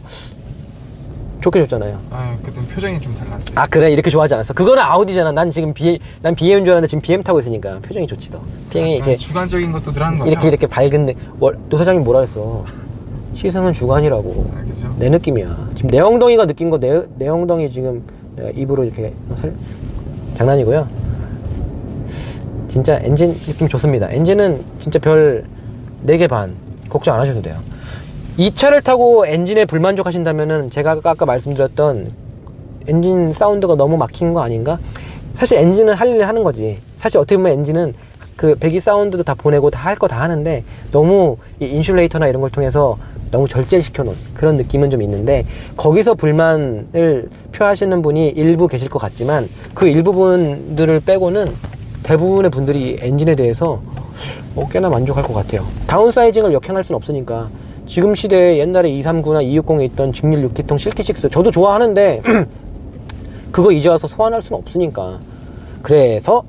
좋게 줬잖아요. 그땐 표정이 좀 달랐어요. 그래? 이렇게 좋아하지 않았어? 그거는 아우디잖아. 난 지금 난 BM인 줄 알았는데 지금 BM 타고 있으니까 표정이 좋지 더. 비행이 이렇게 주관적인 것도 들어간 거죠? 이렇게 밝은 노 사장님 뭐라 했어? 시승은 주관이라고. 그죠? 내 느낌이야. 지금 내 엉덩이가 느낀 거, 내 엉덩이 지금 내가 입으로 이렇게 장난이고요. 진짜 엔진 느낌 좋습니다. 엔진은 진짜 별 4개 반 걱정 안 하셔도 돼요. 이 차를 타고 엔진에 불만족하신다면은 제가 아까 말씀드렸던 엔진 사운드가 너무 막힌 거 아닌가? 사실 엔진은 할 일 하는 거지. 사실 어떻게 보면 엔진은 그 배기 사운드도 다 보내고 다 할 거 다 하는데, 너무 이 인슐레이터나 이런 걸 통해서 너무 절제시켜 놓은 그런 느낌은 좀 있는데, 거기서 불만을 표하시는 분이 일부 계실 것 같지만, 그 일부분들을 빼고는 대부분의 분들이 엔진에 대해서 꽤나 만족할 것 같아요. 다운사이징을 역행할 수는 없으니까. 지금 시대에 옛날에 239나 260에 있던 직렬 6기통 실키식스 저도 좋아하는데 그거 이제 와서 소환할 수는 없으니까. 그래서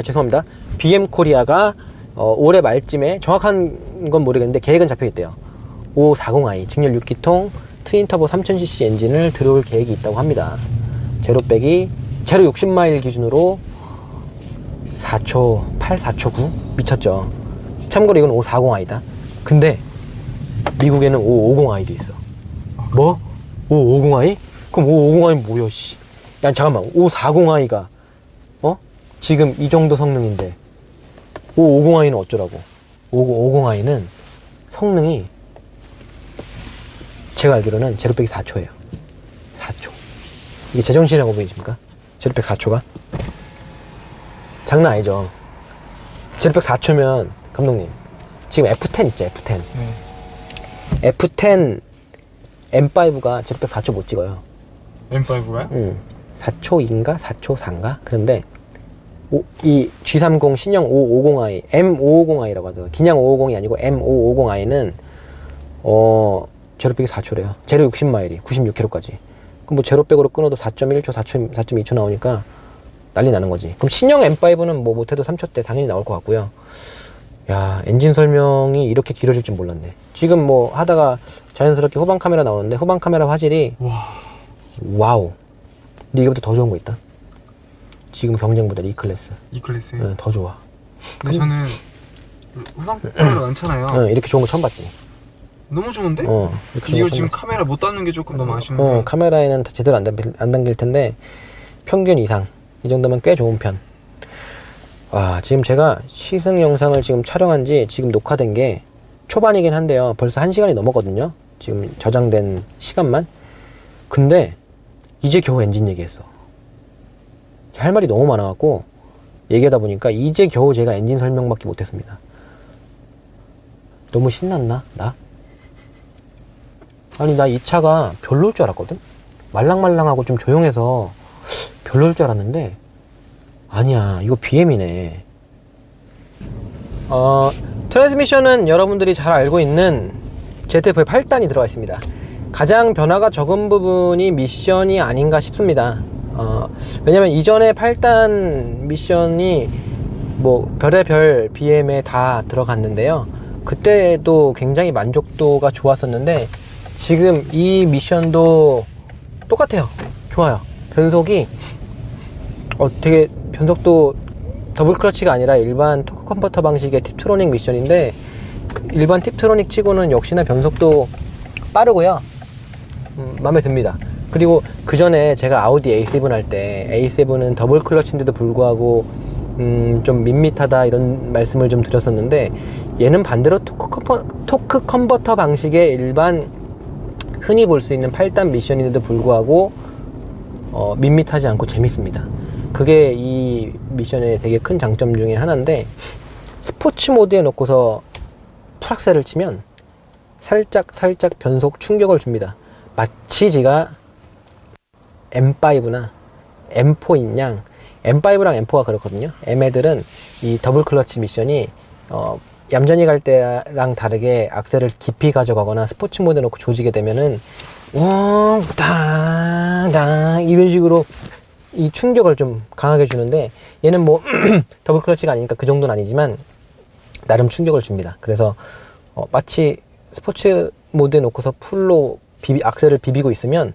죄송합니다. BM 코리아가 올해 말쯤에, 정확한 건 모르겠는데 계획은 잡혀 있대요. 540i 직렬 6기통 트윈터보 3000cc 엔진을 들어올 계획이 있다고 합니다. 제로 60마일 기준으로 4초 8, 4초 9? 미쳤죠. 참고로 이건 540i다. 근데 미국에는 550i도 있어. 뭐? 550i? 그럼 550i 뭐야, 씨. 야, 잠깐만. 540i가 지금 이 정도 성능인데 550i는 어쩌라고? 550i는 성능이 제가 알기로는 제로백이 4초예요. 4초. 이게 제정신이라고 보이십니까? 제로백 4초가? 장난 아니죠. 제로백 4초면 감독님 지금 F10 있죠, F10. F10 M5가 제로백 4초 못 찍어요. M5가요? 응. 4초인가? 4초 4인가? 그런데 이 G30 신형 550i, M550i라고 하죠. 그냥 550이 아니고 M550i는 제로백이 4초래요. 제로 60마일이 96km까지. 그럼 뭐 제로백으로 끊어도 4.1초, 4.2초 나오니까 난리 나는 거지. 그럼 신형 M5는 뭐 못해도 3초대 당연히 나올 것 같고요. 야, 엔진 설명이 이렇게 길어질 줄 몰랐네. 지금 뭐 하다가 자연스럽게 후방 카메라 나오는데 후방 카메라 화질이 와우. 근데 이거보다 더 좋은 거 있다. 지금 경쟁보다 E클래스. E클래스? 네, 더 좋아. 근데 저는 후방 카메라 많잖아요. 네, 이렇게 좋은 거 처음 봤지. 너무 좋은데? 이렇게 이거 지금 카메라 못 닫는 게 조금 너무 아쉬운데. 카메라에는 제대로 안 담길 텐데 평균 이상 이 정도면 꽤 좋은 편. 와, 지금 제가 시승 영상을 지금 촬영한 지 지금 녹화된 게 초반이긴 한데요. 벌써 1시간이 넘었거든요. 지금 저장된 시간만. 근데 이제 겨우 엔진 얘기했어. 할 말이 너무 많아갖고 얘기하다 보니까 이제 겨우 제가 엔진 설명밖에 못했습니다. 너무 신났나? 나? 아니, 나 이 차가 별로일 줄 알았거든? 말랑말랑하고 좀 조용해서 별로일 줄 알았는데 아니야, 이거 BM이네. 트랜스미션은 여러분들이 잘 알고 있는 ZF-의 8단이 들어가 있습니다. 가장 변화가 적은 부분이 미션이 아닌가 싶습니다. 왜냐면 이전에 8단 미션이 뭐 별의별 BM에 다 들어갔는데요. 그때도 굉장히 만족도가 좋았었는데 지금 이 미션도 똑같아요. 좋아요. 변속이 되게 변속도 더블 클러치가 아니라 일반 토크 컨버터 방식의 팁트로닉 미션인데 일반 팁트로닉 치고는 역시나 변속도 빠르고요. 마음에 듭니다. 그리고 그 전에 제가 아우디 A7 할 때 A7은 더블 클러치인데도 불구하고 좀 밋밋하다 이런 말씀을 좀 드렸었는데 얘는 반대로 토크 컨버터 방식의 일반 흔히 볼 수 있는 8단 미션인데도 불구하고 밋밋하지 않고 재밌습니다. 그게 이 미션의 되게 큰 장점 중에 하나인데 스포츠 모드에 놓고서 풀악셀을 치면 살짝 변속 충격을 줍니다. 마치 제가 M5나 M4인 양 M5랑 M4가 그렇거든요. M 애들은 이 더블 클러치 미션이 얌전히 갈 때랑 다르게 악셀을 깊이 가져가거나 스포츠 모드에 놓고 조지게 되면은 땅땅 이런 식으로 이 충격을 좀 강하게 주는데 얘는 뭐 더블 클러치가 아니니까 그 정도는 아니지만 나름 충격을 줍니다. 그래서 마치 스포츠 모드에 놓고서 풀로 악셀을 비비고 있으면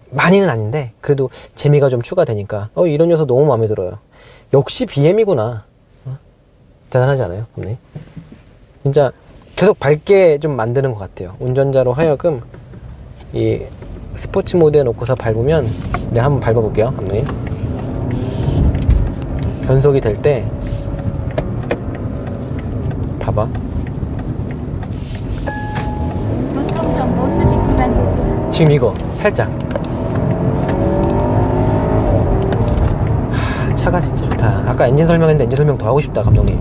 많이는 아닌데 그래도 재미가 좀 추가되니까 이런 녀석 너무 마음에 들어요. 역시 BM이구나. 대단하지 않아요? 감독님? 진짜 계속 밝게 좀 만드는 것 같아요. 운전자로 하여금 이 스포츠 모드에 놓고서 밟으면 내가 한번 밟아볼게요. 감독님. 변속이 될 때 봐봐. 교통정보 수집 구간입니다. 지금 이거 살짝 차가 진짜 좋다. 아까 엔진 설명했는데 엔진 설명 더 하고 싶다. 감독님.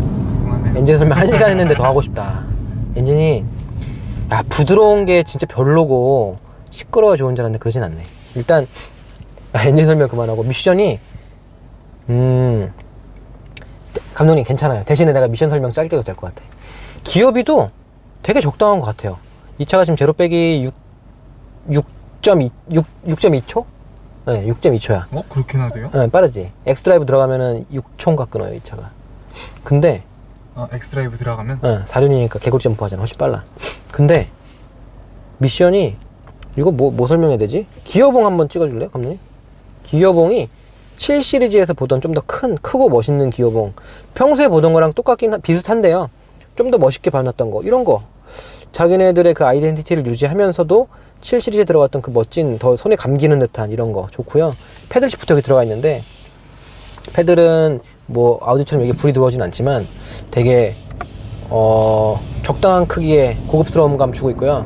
엔진 설명 1시간 했는데 더 하고 싶다. 엔진이 부드러운 게 진짜 별로고 시끄러워 좋은 줄 알았는데 그러진 않네. 일단 엔진 설명 그만하고 미션이 감독님 괜찮아요. 대신에 내가 미션 설명 짧게 해도 될 것 같아. 기어비도 되게 적당한 것 같아요. 이 차가 지금 제로 빼기 6.2초? 네, 6.2초야. 그렇게나 돼요? 네, 빠르지. 엑스드라이브 들어가면은 6초인가 끊어요, 이 차가. 근데 엑스드라이브 들어가면? 4륜이니까 개굴 점프 하잖아. 훨씬 빨라. 근데 미션이 이거 뭐 설명해야 되지? 기어봉 한번 찍어줄래요, 감독님? 기어봉이 7 시리즈에서 보던 좀 더 크고 멋있는 기어봉. 평소에 보던 거랑 비슷한데요. 좀 더 멋있게 발랐던 거. 이런 거. 자기네들의 그 아이덴티티를 유지하면서도 7 시리즈에 들어갔던 그 멋진, 더 손에 감기는 듯한 이런 거 좋고요. 패들 시프트 여기 들어가 있는데, 패들은 뭐 아우디처럼 여기 불이 들어오진 않지만 되게 적당한 크기의 고급스러움감 주고 있고요.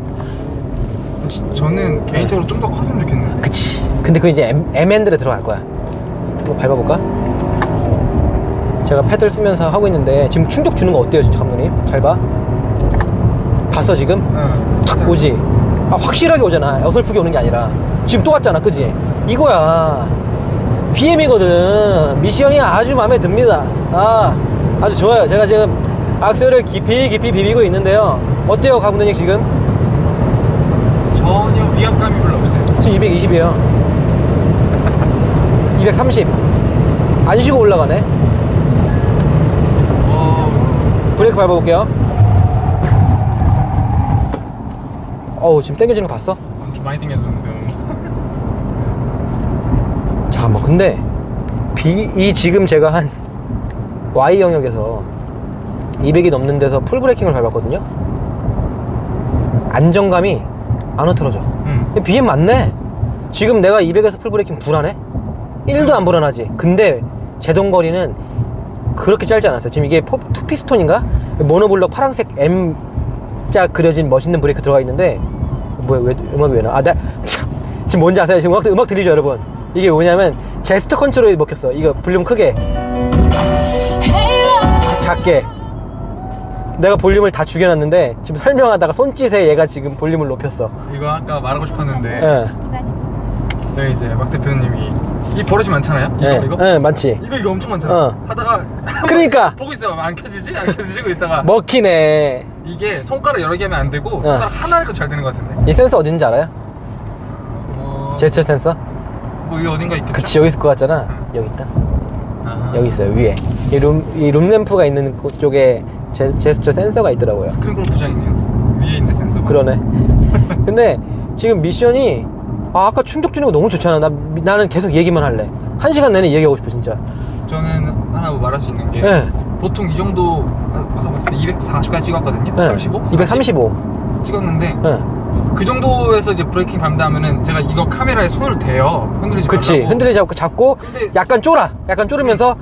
저는 개인적으로 좀 더 컸으면 좋겠는데. 그치. 근데 그게 이제 M&D에 들어갈 거야. 한번 밟아볼까? 제가 패들 쓰면서 하고 있는데 지금 충격 주는 거 어때요, 진짜 감독님? 잘 봐. 봤어 지금? 응. 탁 오지? 확실하게 오잖아. 어설프게 오는 게 아니라. 지금 또 왔잖아, 그지? 이거야. BM이거든. 미션이 아주 마음에 듭니다. 아주 좋아요. 제가 지금 악셀을 깊이 비비고 있는데요. 어때요, 감독님 지금? 전혀 위압감이 별로 없어요. 지금 220이에요. 230. 안 쉬고 올라가네. 브레이크 밟아볼게요. 어우, 지금 땡겨지는 거 봤어? 좀 많이 땡겨졌는데. 잠깐만, 근데 이 지금 제가 한 Y 영역에서 200이 넘는 데서 풀브레이킹을 밟았거든요. 안정감이 안 흐트러져. BM 맞네. 지금 내가 200에서 풀브레이킹 불안해? 1도 안 불안하지. 근데 제동거리는 그렇게 짧지 않았어요. 지금 이게 투피스톤인가? 모노블럭 파란색 M자 그려진 멋있는 브레이크 들어가 있는데, 뭐야, 왜 음악이 왜 나와? 지금 뭔지 아세요? 지금 음악 들리죠, 여러분? 이게 뭐냐면 제스처 컨트롤이 먹혔어. 이거 볼륨 크게, 작게. 내가 볼륨을 다 죽여놨는데 지금 설명하다가 손짓에 얘가 지금 볼륨을 높였어. 이거 아까 말하고 싶었는데. 예. 저희 이제 막 대표님이 이 버릇이 많잖아요. 이거? 예, 많지. 이거 엄청 많잖아. 하다가 그러니까 보고 있어요. 안 켜지지? 안 켜지지? 고 있다가 먹히네. 이게 손가락 여러 개 하면 안 되고 손가락 하나 하니까 잘 되는 것 같은데. 이 센서 어딘지 알아요? 제스처 센서? 뭐 여기 어딘가 있겠죠? 그치, 여기 있을 것 같잖아. 여기 있다. 여기 있어요, 위에. 이 룸램프가 있는 쪽에 제스처 센서가 있더라고요. 스크린 골프장 있네요. 위에 있는 센서. 그러네. 근데 지금 미션이 아까 충격 주는 거 너무 좋잖아. 나는 계속 얘기만 할래. 1시간 내내 얘기하고 싶어, 진짜. 저는 하나 말할 수 있는 게 보통 이 정도 아까 봤을 때 240까지 찍었거든요. 35? 235 찍었는데 그 정도에서 이제 브레이킹 밟다 하면은 제가 이거 카메라에 손을 대요. 흔들리지 말라고. 그치, 흔들리지 잡고 근데 약간 쫄아. 약간 쫄으면서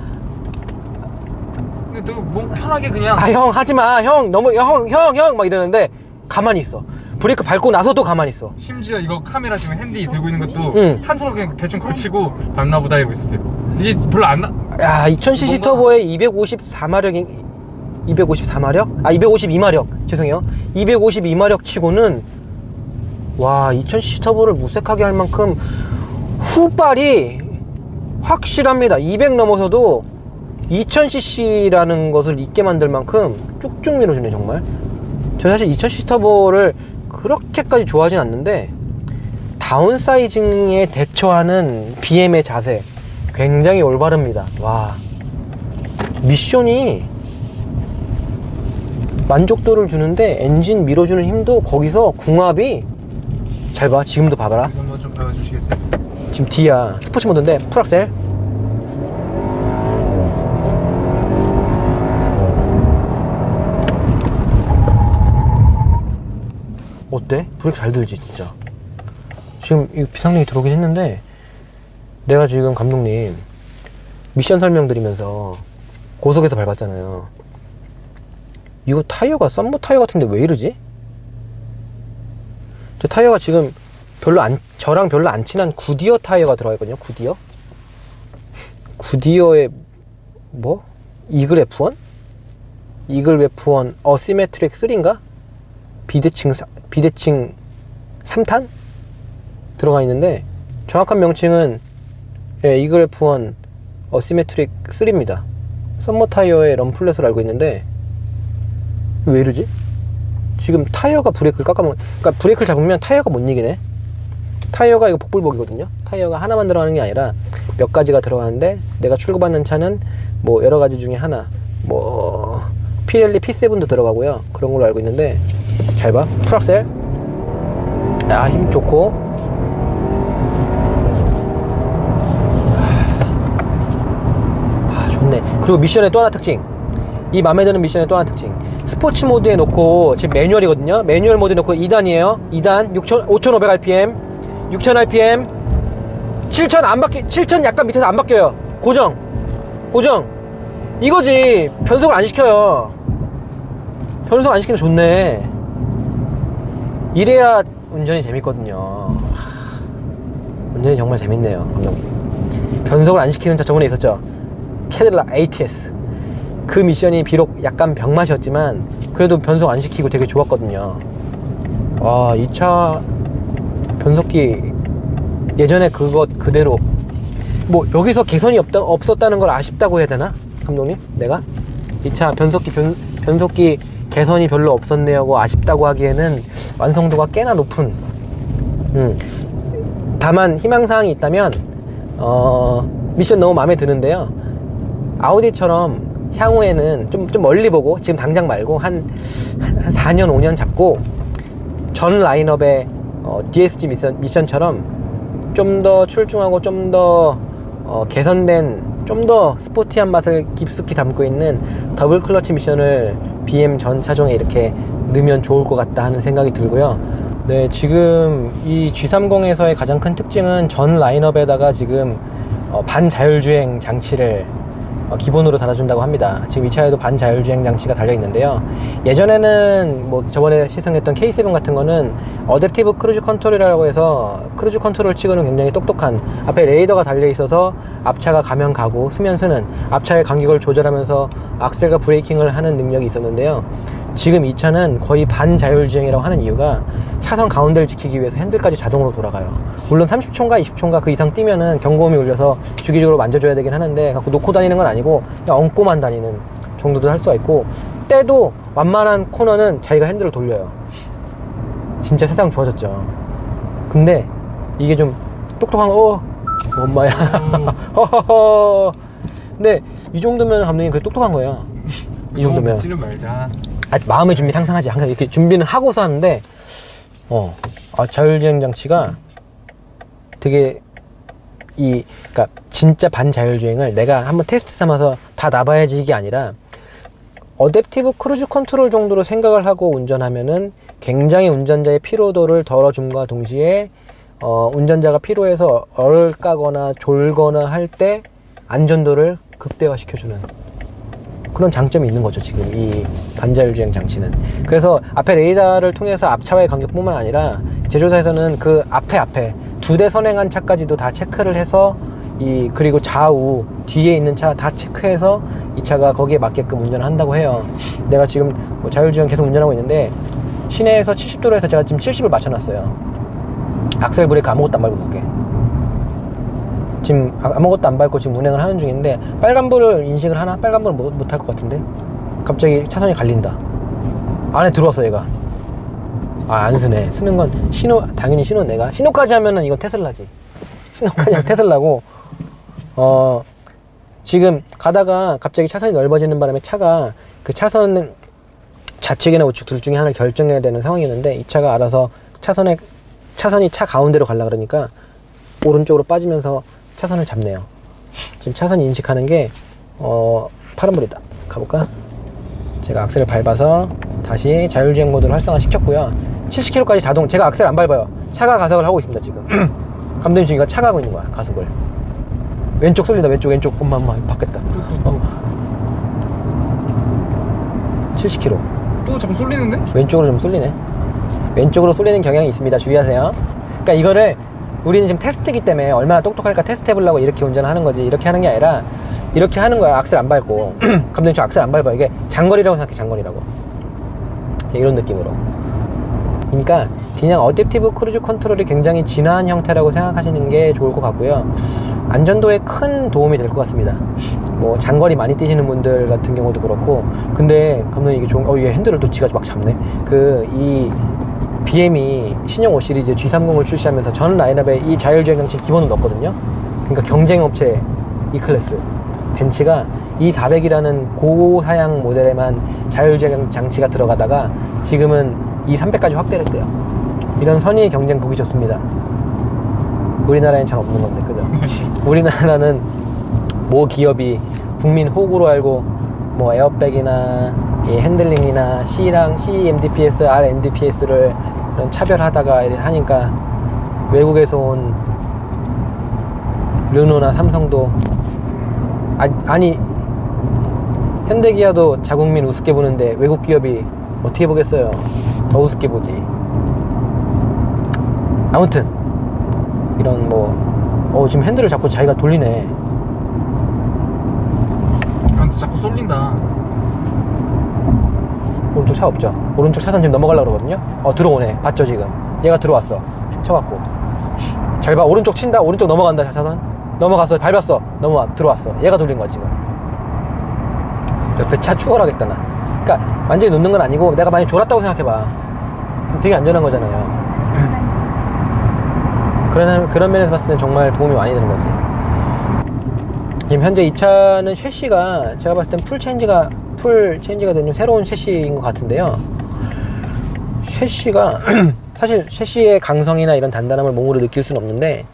근데 또 뭐 편하게 그냥 형 하지마, 형 너무 형 막 이러는데 가만히 있어. 브레이크 밟고 나서도 가만히 있어. 심지어 이거 카메라 지금 핸디 들고 있는 것도 응. 한 손으로 그냥 대충 걸치고 밟나 보다 이러고 있었어요. 이게 별로 안 나. 야, 2000cc 터보에 254마력 252마력 죄송해요. 252마력 치고는 와, 2000cc 터보를 무색하게 할 만큼 후발이 확실합니다. 200 넘어서도 2000cc라는 것을 잊게 만들 만큼 쭉쭉 밀어주네, 정말. 저 사실 2000cc 터보를 그렇게까지 좋아하진 않는데 다운사이징에 대처하는 BM의 자세 굉장히 올바릅니다. 와, 미션이 만족도를 주는데 엔진 밀어주는 힘도 거기서 궁합이 잘 봐. 지금도 봐봐라. 그래서 한번 좀 보여주시겠어요? 지금 D야. 스포츠 모드인데 풀악셀. 어때? 브레이크 잘 들지 진짜. 지금 이 비상등이 들어오긴 했는데 내가 지금 감독님 미션 설명드리면서 고속에서 밟았잖아요. 이거 타이어가 썸머 타이어 같은데 왜 이러지? 저 타이어가 지금 저랑 별로 안 친한 구디어 타이어가 들어가 있거든요. 구디어의 뭐? 이글 F1? 이글 F1 어시메트릭 3인가? 비대칭 3탄? 들어가 있는데 정확한 명칭은 이글 F1 어시메트릭 3입니다. 썸머 타이어의 럼플렛으로 알고 있는데 왜 이러지? 지금 타이어가 브레이크를 그러니까 브레이크를 잡으면 타이어가 못 이기네. 타이어가 이거 복불복이거든요. 타이어가 하나만 들어가는 게 아니라 몇 가지가 들어가는데 내가 출고받는 차는 뭐 여러 가지 중에 하나, 뭐 피렐리 P7도 들어가고요. 그런 걸로 알고 있는데 잘 봐. 풀악셀. 야, 힘 좋고. 좋네. 그리고 미션의 또 하나 특징. 이 맘에 드는 미션의 또 하나 특징. 스포츠 모드에 놓고 지금 매뉴얼이거든요. 매뉴얼 모드에 놓고 2단이에요. 2단 5500rpm 6000rpm 7000 안 바뀌 7000 약간 밑에서 안 바뀌어요. 고정 이거지. 변속을 안 시켜요. 변속 안 시키면 좋네. 이래야 운전이 재밌거든요. 운전이 정말 재밌네요, 감독님. 변속을 안 시키는 차 저번에 있었죠. 캐딜락 ATS. 그 미션이 비록 약간 병맛이었지만 그래도 변속 안 시키고 되게 좋았거든요. 와, 이 차 변속기 예전에 그것 그대로 뭐 여기서 개선이 없었다는 걸 아쉽다고 해야 되나? 감독님? 내가? 이 차 변속기 개선이 별로 없었네요고 아쉽다고 하기에는 완성도가 꽤나 높은 다만 희망사항이 있다면 미션 너무 마음에 드는데요. 아우디처럼 향후에는 좀 멀리 보고 지금 당장 말고 한 4년 5년 잡고 전 라인업의 DSG 미션처럼 좀 더 출중하고 좀 더 개선된 좀 더 스포티한 맛을 깊숙이 담고 있는 더블 클러치 미션을 BM 전 차종에 이렇게 넣으면 좋을 것 같다 하는 생각이 들고요. 네, 지금 이 G30에서의 가장 큰 특징은 전 라인업에다가 지금 반자율주행 장치를 기본으로 달아준다고 합니다. 지금 이 차에도 반자율주행 장치가 달려 있는데요. 예전에는 뭐 저번에 시승했던 K7 같은 거는 어댑티브 크루즈 컨트롤이라고 해서 크루즈 컨트롤 치고는 굉장히 똑똑한, 앞에 레이더가 달려 있어서 앞차가 가면 가고 쓰면 쓰는, 앞차의 간격을 조절하면서 악셀과 브레이킹을 하는 능력이 있었는데요. 지금 이 차는 거의 반자율주행이라고 하는 이유가 차선 가운데를 지키기 위해서 핸들까지 자동으로 돌아가요. 물론 30초인가 20초인가 그 이상 뛰면은 경고음이 울려서 주기적으로 만져줘야 되긴 하는데 갖고 놓고 다니는 건 아니고 그냥 얹고만 다니는 정도도 할 수가 있고, 때도 완만한 코너는 자기가 핸들을 돌려요. 진짜 세상 좋아졌죠. 근데 이게 좀 똑똑한 엄마야. 허허허. 근데 이 정도면 감독님 그래 똑똑한 거예요. 이 정도면 믿지는 말자. 마음의 준비 항상 하지. 항상 이렇게 준비는 하고서 하는데 자율주행 장치가 되게 그러니까 진짜 반자율주행을 내가 한번 테스트 삼아서 다 놔봐야지 이게 아니라 어댑티브 크루즈 컨트롤 정도로 생각을 하고 운전하면은 굉장히 운전자의 피로도를 덜어줌과 동시에 운전자가 피로해서 얼까거나 졸거나 할 때 안전도를 극대화시켜주는 그런 장점이 있는 거죠, 지금 이 반자율주행 장치는. 그래서 앞에 레이더를 통해서 앞차와의 간격뿐만 아니라 제조사에서는 그 앞에 두 대 선행한 차까지도 다 체크를 해서 그리고 좌우 뒤에 있는 차 다 체크해서 이 차가 거기에 맞게끔 운전을 한다고 해요. 내가 지금 뭐 자율주행 계속 운전하고 있는데 시내에서 70도로에서 제가 지금 70을 맞춰놨어요. 악셀 브레이크 아무것도 안 밟고 볼게. 지금 아무것도 안 밟고 지금 운행을 하는 중인데 빨간불을 인식을 하나? 빨간불은 못할 것 같은데 갑자기 차선이 갈린다. 안에 들어왔어 얘가. 안 쓰네. 쓰는 건 당연히 신호 내가 신호까지 하면은 이건 테슬라지. 신호까지 하면 테슬라고. 지금 가다가 갑자기 차선이 넓어지는 바람에 차가 그 차선 좌측이나 우측 둘 중에 하나를 결정해야 되는 상황이었는데 이 차가 알아서 차선이 차 가운데로 가려 그러니까 오른쪽으로 빠지면서 차선을 잡네요. 지금 차선 인식하는 게 파란불이다. 가볼까? 제가 악셀을 밟아서 다시 자율주행 모드를 활성화 시켰고요. 70km까지 자동. 제가 악셀 안 밟아요. 차가 가속을 하고 있습니다 지금. 감독님 지금 이거 차가 하고 있는 거야 가속을. 왼쪽 쏠린다. 왼쪽. 엄마 바뀌었다. 70km. 또 자꾸 쏠리는데? 왼쪽으로 좀 쏠리네. 왼쪽으로 쏠리는 경향이 있습니다. 주의하세요. 그러니까 이거를 우리는 지금 테스트기 때문에 얼마나 똑똑할까 테스트 해보려고 이렇게 운전하는 거지. 이렇게 하는 게 아니라 이렇게 하는 거야. 악셀 안 밟고. 감독님 저 악셀 안 밟아. 이게 장거리라고 생각해. 장거리라고. 이런 느낌으로. 그러니까 그냥 어댑티브 크루즈 컨트롤이 굉장히 진화한 형태라고 생각하시는 게 좋을 것 같고요. 안전도에 큰 도움이 될 것 같습니다. 뭐 장거리 많이 뛰시는 분들 같은 경우도 그렇고. 근데 감독님 이게 좋은 얘 핸들을 또 지가 막 잡네. 이 BM이 신형 5 시리즈 G30을 출시하면서 전 라인업에 이 자율주행 장치 기본으로 넣었거든요. 그러니까 경쟁업체 E클래스 벤츠가 E400이라는 고사양 모델에만 자율주행 장치가 들어가다가 지금은 E300까지 확대를 했대요. 이런 선의의 경쟁 보기 좋습니다. 우리나라엔 잘 없는 건데, 그죠? 우리나라는 모 기업이 국민 호구로 알고 뭐 에어백이나 핸들링이나 C MDPS, R NDPS를 이런 차별하다가 하니까 외국에서 온 르노나 삼성도 아니 현대기아도 자국민 우습게 보는데 외국 기업이 어떻게 보겠어요? 더 우습게 보지. 아무튼 이런 지금 핸들을 자꾸 자기가 돌리네. 나한테 자꾸 쏠린다. 오른쪽 차 없죠? 오른쪽 차선 지금 넘어가려고 그러거든요? 들어오네. 봤죠 지금? 얘가 들어왔어. 쳐갖고 잘 봐. 오른쪽 친다. 오른쪽 넘어간다. 차선 넘어갔어. 밟았어. 들어왔어. 얘가 돌린 거야 지금. 옆에 차 추월하겠다 나. 그러니까 완전히 놓는 건 아니고 내가 많이 졸았다고 생각해봐. 되게 안전한 거잖아요. 그런 면에서 봤을 땐 정말 도움이 많이 되는 거지. 지금 현재 이 차는 셰시가 제가 봤을 땐 풀 체인지가 된 좀 새로운 셰시인 것 같은데요. 셰시가 사실 셰시의 강성이나 이런 단단함을 몸으로 느낄 수는 없는데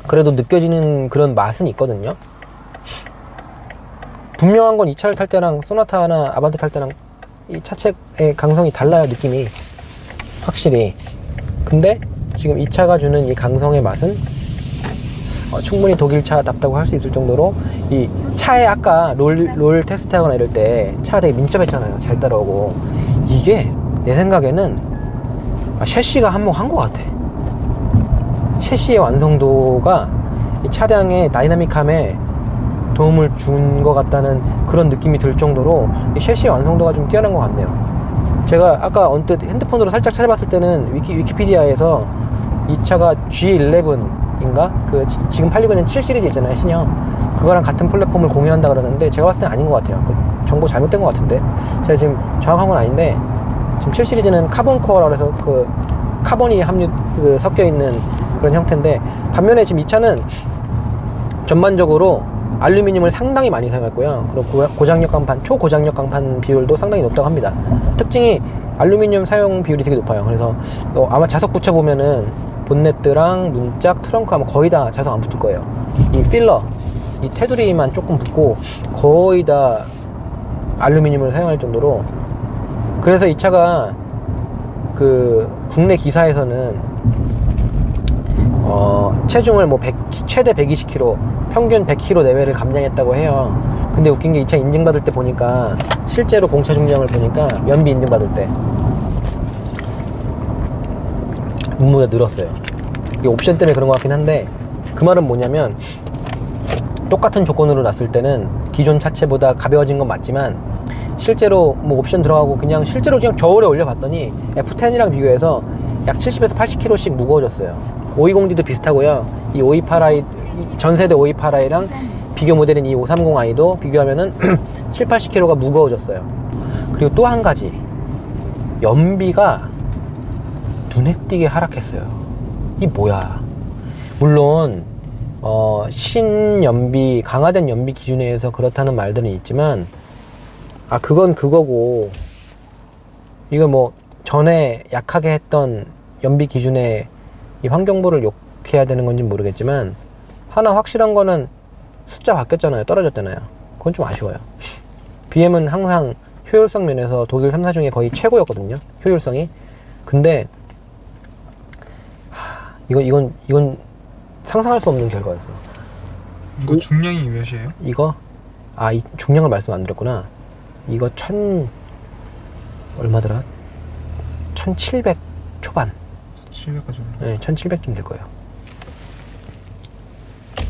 그래도 느껴지는 그런 맛은 있거든요. 분명한 건 이 차를 탈 때랑 소나타나 아반떼 탈 때랑 이 차체의 강성이 달라요. 느낌이 확실히. 근데 지금 이 차가 주는 이 강성의 맛은 충분히 독일차답다고 할 수 있을 정도로 이 차에 아까 롤 테스트하거나 이럴 때 차가 되게 민첩했잖아요. 잘 따라오고. 이게 내 생각에는 셰시가 한몫한 것 같아. 셰시의 완성도가 이 차량의 다이나믹함에 도움을 준 것 같다는 그런 느낌이 들 정도로 이 셰시의 완성도가 좀 뛰어난 것 같네요. 제가 아까 언뜻 핸드폰으로 살짝 찾아봤을 때는 위키피디아에서 이 차가 G11인가? 그 지금 팔리고 있는 7 시리즈 있잖아요, 신형. 그거랑 같은 플랫폼을 공유한다 그러는데 제가 봤을 땐 아닌 것 같아요. 그 정보 잘못된 것 같은데. 제가 지금 정확한 건 아닌데 지금 7 시리즈는 카본 코어라고 해서 그 카본이 섞여 있는 그런 형태인데, 반면에 지금 이 차는 전반적으로 알루미늄을 상당히 많이 사용했고요. 그리고 고장력 강판, 초고장력 강판 비율도 상당히 높다고 합니다. 특징이 알루미늄 사용 비율이 되게 높아요. 그래서 아마 자석 붙여보면은 본네트랑 문짝, 트렁크 아마 거의 다 자석 안 붙을 거예요. 이 필러, 이 테두리만 조금 붙고 거의 다 알루미늄을 사용할 정도로. 그래서 이 차가 그 국내 기사에서는 체중을 뭐 최대 120kg, 평균 100kg 내외를 감량했다고 해요. 근데 웃긴 게 이 차 인증받을 때 보니까, 실제로 공차 중량을 보니까 연비 인증받을 때 몸무게가 늘었어요. 이게 옵션 때문에 그런 것 같긴 한데, 그 말은 뭐냐면 똑같은 조건으로 놨을 때는 기존 차체보다 가벼워진 건 맞지만 실제로 뭐 옵션 들어가고 그냥 실제로 그냥 저울에 올려봤더니 F10이랑 비교해서 약 70에서 80kg씩 무거워졌어요. 520D도 비슷하고요. 이 528i, 전세대 528i랑 비교 모델인 이 530i도 비교하면은 7, 80kg가 무거워졌어요. 그리고 또 한 가지, 연비가 눈에 띄게 하락했어요. 이 뭐야? 물론 신연비, 강화된 연비 기준에 의해서 그렇다는 말들은 있지만, 그건 그거고, 이거 뭐 전에 약하게 했던 연비 기준에 이 환경부를 욕해야 되는 건지 모르겠지만, 하나 확실한 거는 숫자 바뀌었잖아요. 떨어졌잖아요. 그건 좀 아쉬워요. BM은 항상 효율성 면에서 독일 3사 중에 거의 최고였거든요. 효율성이. 근데 이건 상상할 수 없는 결과였어. 이거 중량이 몇이에요? 이거? 이 중량을 말씀 안 드렸구나. 이거 얼마더라? 1700 초반. 700까지. 네, 1700쯤 될 거예요.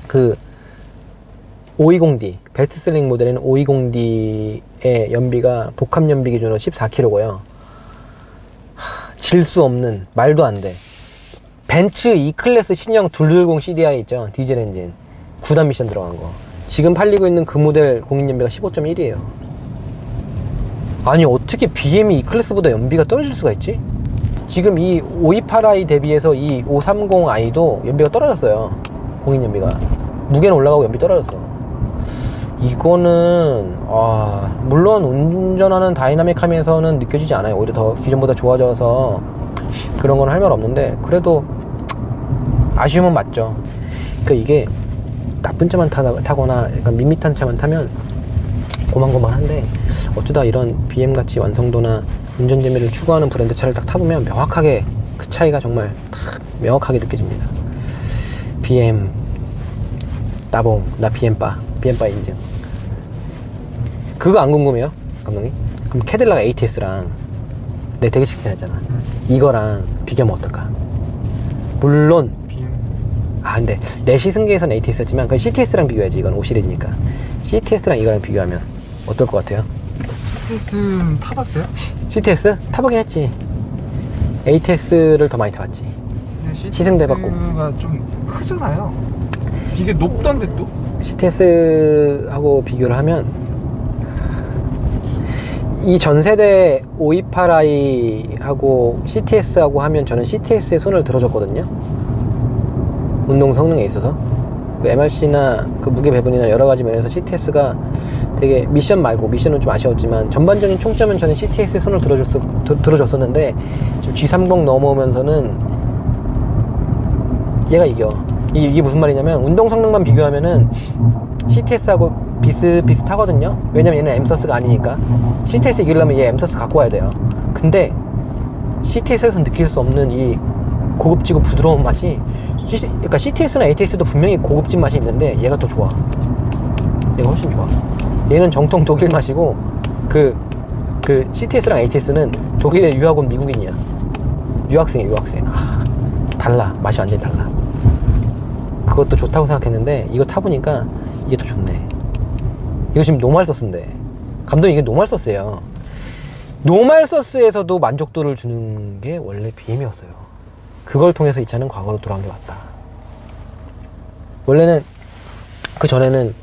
그 520D 베스트셀링 모델인 520D의 연비가 복합 연비 기준으로 14kg고요. 질 수 없는, 말도 안 돼. 벤츠 E클래스 신형 220 CDI 있죠, 디젤 엔진 9단 미션 들어간 거. 지금 팔리고 있는 그 모델 공인 연비가 15.1이에요. 아니 어떻게 BM이 E클래스보다 연비가 떨어질 수가 있지? 지금 이 528i 대비해서 이 530i도 연비가 떨어졌어요. 공인 연비가. 무게는 올라가고 연비 떨어졌어. 이거는 물론 운전하는 다이나믹함에서는 느껴지지 않아요. 오히려 더 기존보다 좋아져서 그런 건 할 말 없는데, 그래도 아쉬움은 맞죠. 그러니까 이게 나쁜 차만 타거나 약간 밋밋한 차만 타면 고만고만한데, 어쩌다 이런 BM같이 완성도나 운전 재미를 추구하는 브랜드 차를 딱 타보면 명확하게 그 차이가 정말 명확하게 느껴집니다. BM 따봉, 나 BM바 인증. 그거 안 궁금해요, 감독님? 그럼 캐딜락 ATS랑 내 되게 직진했잖아. 이거랑 비교하면 어떨까? 물론 BM. 근데 내 시승기에서는 ATS였지만 그건 CTS랑 비교해야지. 이건 5시리즈니까 CTS랑 이거랑 비교하면 어떨 것 같아요? CTS는 타봤어요? CTS? 타보긴 했지. ATS를 더 많이 타봤지. 시승도 해봤고. CTS가 좀 크잖아요. 이게 높던데 또? CTS하고 비교를 하면 이 전세대 528i하고 CTS하고 하면 저는 CTS에 손을 들어줬거든요. 운동 성능에 있어서. 그 MRC나 그 무게 배분이나 여러 가지 면에서 CTS가 되게 미션 말고, 미션은 좀 아쉬웠지만 전반적인 총점은 저는 CTS에 손을 들어줬었는데 지금 G30 넘어오면서는 얘가 이겨. 이게 무슨 말이냐면 운동 성능만 비교하면은 CTS하고 비슷하거든요. 왜냐면 얘는 M서스가 아니니까. CTS 이기려면 얘 M서스 갖고 와야 돼요. 근데 CTS에서 느낄 수 없는 이 고급지고 부드러운 맛이, 그러니까 CTS나 ATS도 분명히 고급진 맛이 있는데 얘가 더 좋아. 얘가 훨씬 좋아. 얘는 정통 독일 맛이고 그 CTS랑 ATS는 독일에 유학 온 미국인이야. 유학생이야, 유학생. 달라. 맛이 완전히 달라. 그것도 좋다고 생각했는데 이거 타보니까 이게 더 좋네. 이거 지금 노말 서스인데, 감독님 이게 노말 서스예요. 노말 서스에서도 만족도를 주는 게 원래 BM이었어요. 그걸 통해서 이 차는 과거로 돌아온 게 맞다. 원래는 그 전에는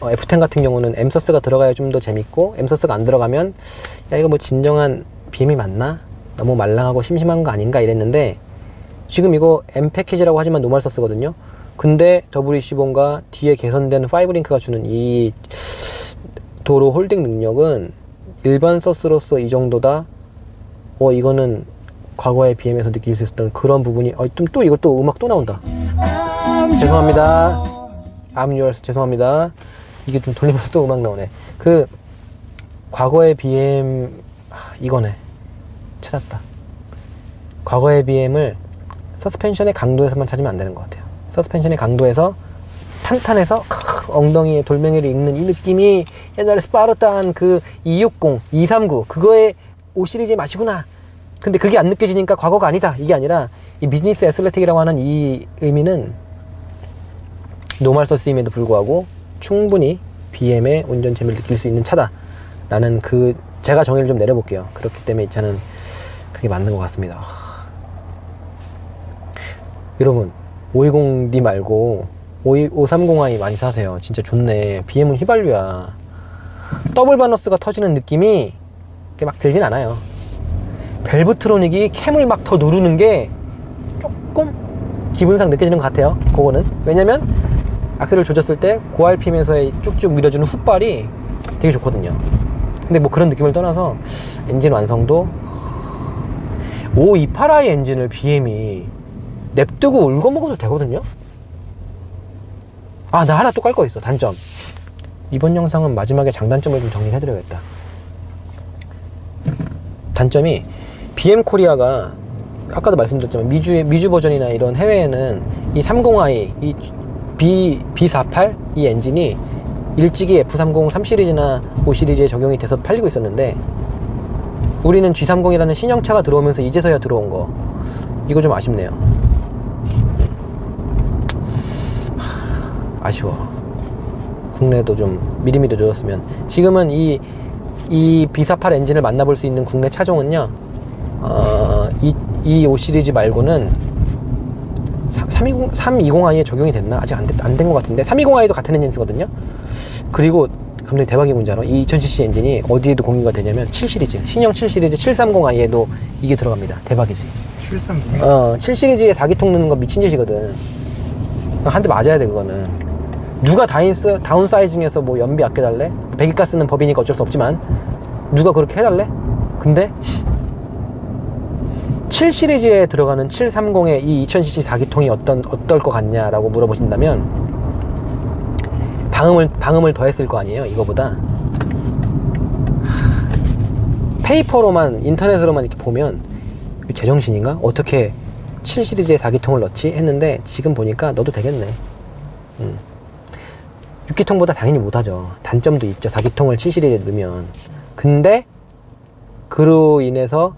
F10 같은 경우는 M서스가 들어가야 좀 더 재밌고, M서스가 안 들어가면 야 이거 뭐 진정한 BM이 맞나? 너무 말랑하고 심심한 거 아닌가 이랬는데, 지금 이거 M 패키지라고 하지만 노말 서스거든요. 근데 W25가 뒤에 개선된 5링크가 주는 이 도로 홀딩 능력은 일반 서스로서 이 정도다. 이거는 과거의 BM에서 느낄 수 있었던 그런 부분이, 또 이것도 음악 또 나온다. 죄송합니다. I'm yours. 죄송합니다. 이게 좀 돌리면서 또 음악 나오네. 그 과거의 BM 이거네. 찾았다. 과거의 BM을 서스펜션의 강도에서만 찾으면 안 되는 것 같아요. 서스펜션의 강도에서 탄탄해서 엉덩이에 돌멩이를 읽는 이 느낌이 옛날에 스파르탄 그 260, 239 그거의 5시리즈의 맛이구나. 근데 그게 안 느껴지니까 과거가 아니다. 이게 아니라 이 비즈니스 애슬레틱이라고 하는 이 의미는 노말 서스임에도 불구하고 충분히 BM의 운전 재미를 느낄 수 있는 차다라는 그 제가 정의를 좀 내려볼게요. 그렇기 때문에 이 차는 그게 맞는 것 같습니다. 여러분 520D 말고 530i 많이 사세요. 진짜 좋네. BM은 휘발유야. 더블 바너스가 터지는 느낌이 막 들진 않아요. 벨브트로닉이 캠을 막 더 누르는 게 조금 기분상 느껴지는 것 같아요. 그거는 왜냐면 악셀을 조졌을 때 고RPM에서의 쭉쭉 밀어주는 훅발이 되게 좋거든요. 근데 뭐 그런 느낌을 떠나서 엔진 완성도 528i 엔진을 BM이 냅두고 울고 먹어도 되거든요. 나 하나 또 깔 거 있어. 단점. 이번 영상은 마지막에 장단점을 좀 정리를 해드려야겠다. 단점이 BM 코리아가 아까도 말씀드렸지만 미주 버전이나 이런 해외에는 이 30i, 이 B48 이 엔진이 일찍이 F30 3시리즈나 5시리즈에 적용이 돼서 팔리고 있었는데, 우리는 G30이라는 신형차가 들어오면서 이제서야 들어온 거. 이거 좀 아쉽네요. 아쉬워. 국내도 좀 미리미리 늦었으면. 지금은 이 B48 엔진을 만나볼 수 있는 국내 차종은요, 이 5시리즈 말고는 320i에 적용이 됐나? 아직 안 된 것 같은데 320i도 같은 엔진 쓰거든요. 그리고 감독님 대박이 뭔지 알아? 이 2000cc 엔진이 어디에도 공유가 되냐면 7시리즈, 신형 7시리즈 730i에도 이게 들어갑니다. 대박이지. 730? 7시리즈에 4기통 넣는 건 미친 짓이거든. 한 대 맞아야 돼. 그거는 누가 다운 사이징해서 뭐 연비 아껴달래? 배기가스는 법이니까 어쩔 수 없지만 누가 그렇게 해달래? 근데 7시리즈에 들어가는 730의 이 2000cc 4기통이 어떨 것 같냐라고 물어보신다면 방음을 더 했을 거 아니에요. 이거보다. 페이퍼로만, 인터넷으로만 이렇게 보면 제정신인가? 어떻게 7시리즈에 4기통을 넣지? 했는데 지금 보니까 넣어도 되겠네. 6기통보다 당연히 못하죠. 단점도 있죠. 4기통을 7시리즈에 넣으면. 근데 그로 인해서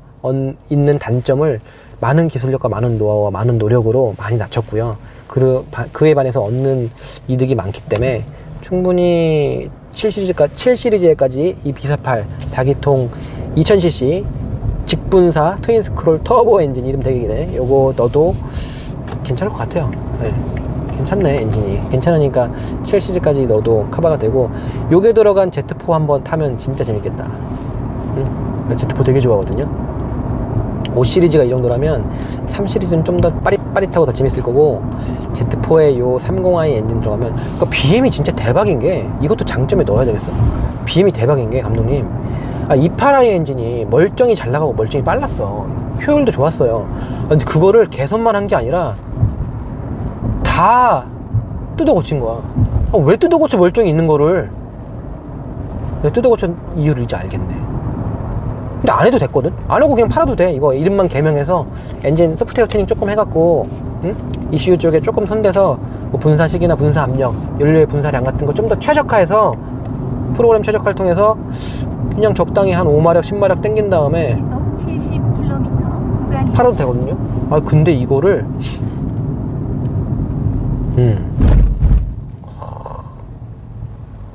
있는 단점을 많은 기술력과 많은 노하우와 많은 노력으로 많이 낮췄고요. 그에 반해서 얻는 이득이 많기 때문에 충분히 7시리즈에까지 이 B48 4기통 2000cc 직분사 트윈스크롤 터보 엔진, 이름 되게 기네. 요거 넣어도 괜찮을 것 같아요. 네. 괜찮네. 엔진이 괜찮으니까 7시리즈까지 넣어도 커버가 되고, 요게 들어간 Z4 한번 타면 진짜 재밌겠다. Z4 되게 좋아하거든요. 5 시리즈가 이 정도라면 3 시리즈는 좀 더 빠릿빠릿하고 더 재밌을 거고, Z4에 요 30i 엔진 들어가면, 그러니까 BM이 진짜 대박인 게, 이것도 장점에 넣어야 되겠어. BM이 대박인 게, 감독님, 28i 엔진이 멀쩡히 잘 나가고 멀쩡히 빨랐어. 효율도 좋았어요. 근데 그거를 개선만 한 게 아니라 다 뜯어 고친 거야. 왜 뜯어 고쳐 멀쩡히 있는 거를. 내가 뜯어 고친 이유를 이제 알겠네. 근데 안 해도 됐거든? 안 하고 그냥 팔아도 돼. 이거 이름만 개명해서 엔진 소프트웨어 튜닝 조금 해갖고, 응? ECU 쪽에 조금 손대서 뭐 분사식이나 분사 압력, 연료의 분사량 같은 거 좀 더 최적화해서, 프로그램 최적화를 통해서 그냥 적당히 한 5마력, 10마력 땡긴 다음에 시속 70km 구간이 팔아도 되거든요? 근데 이거를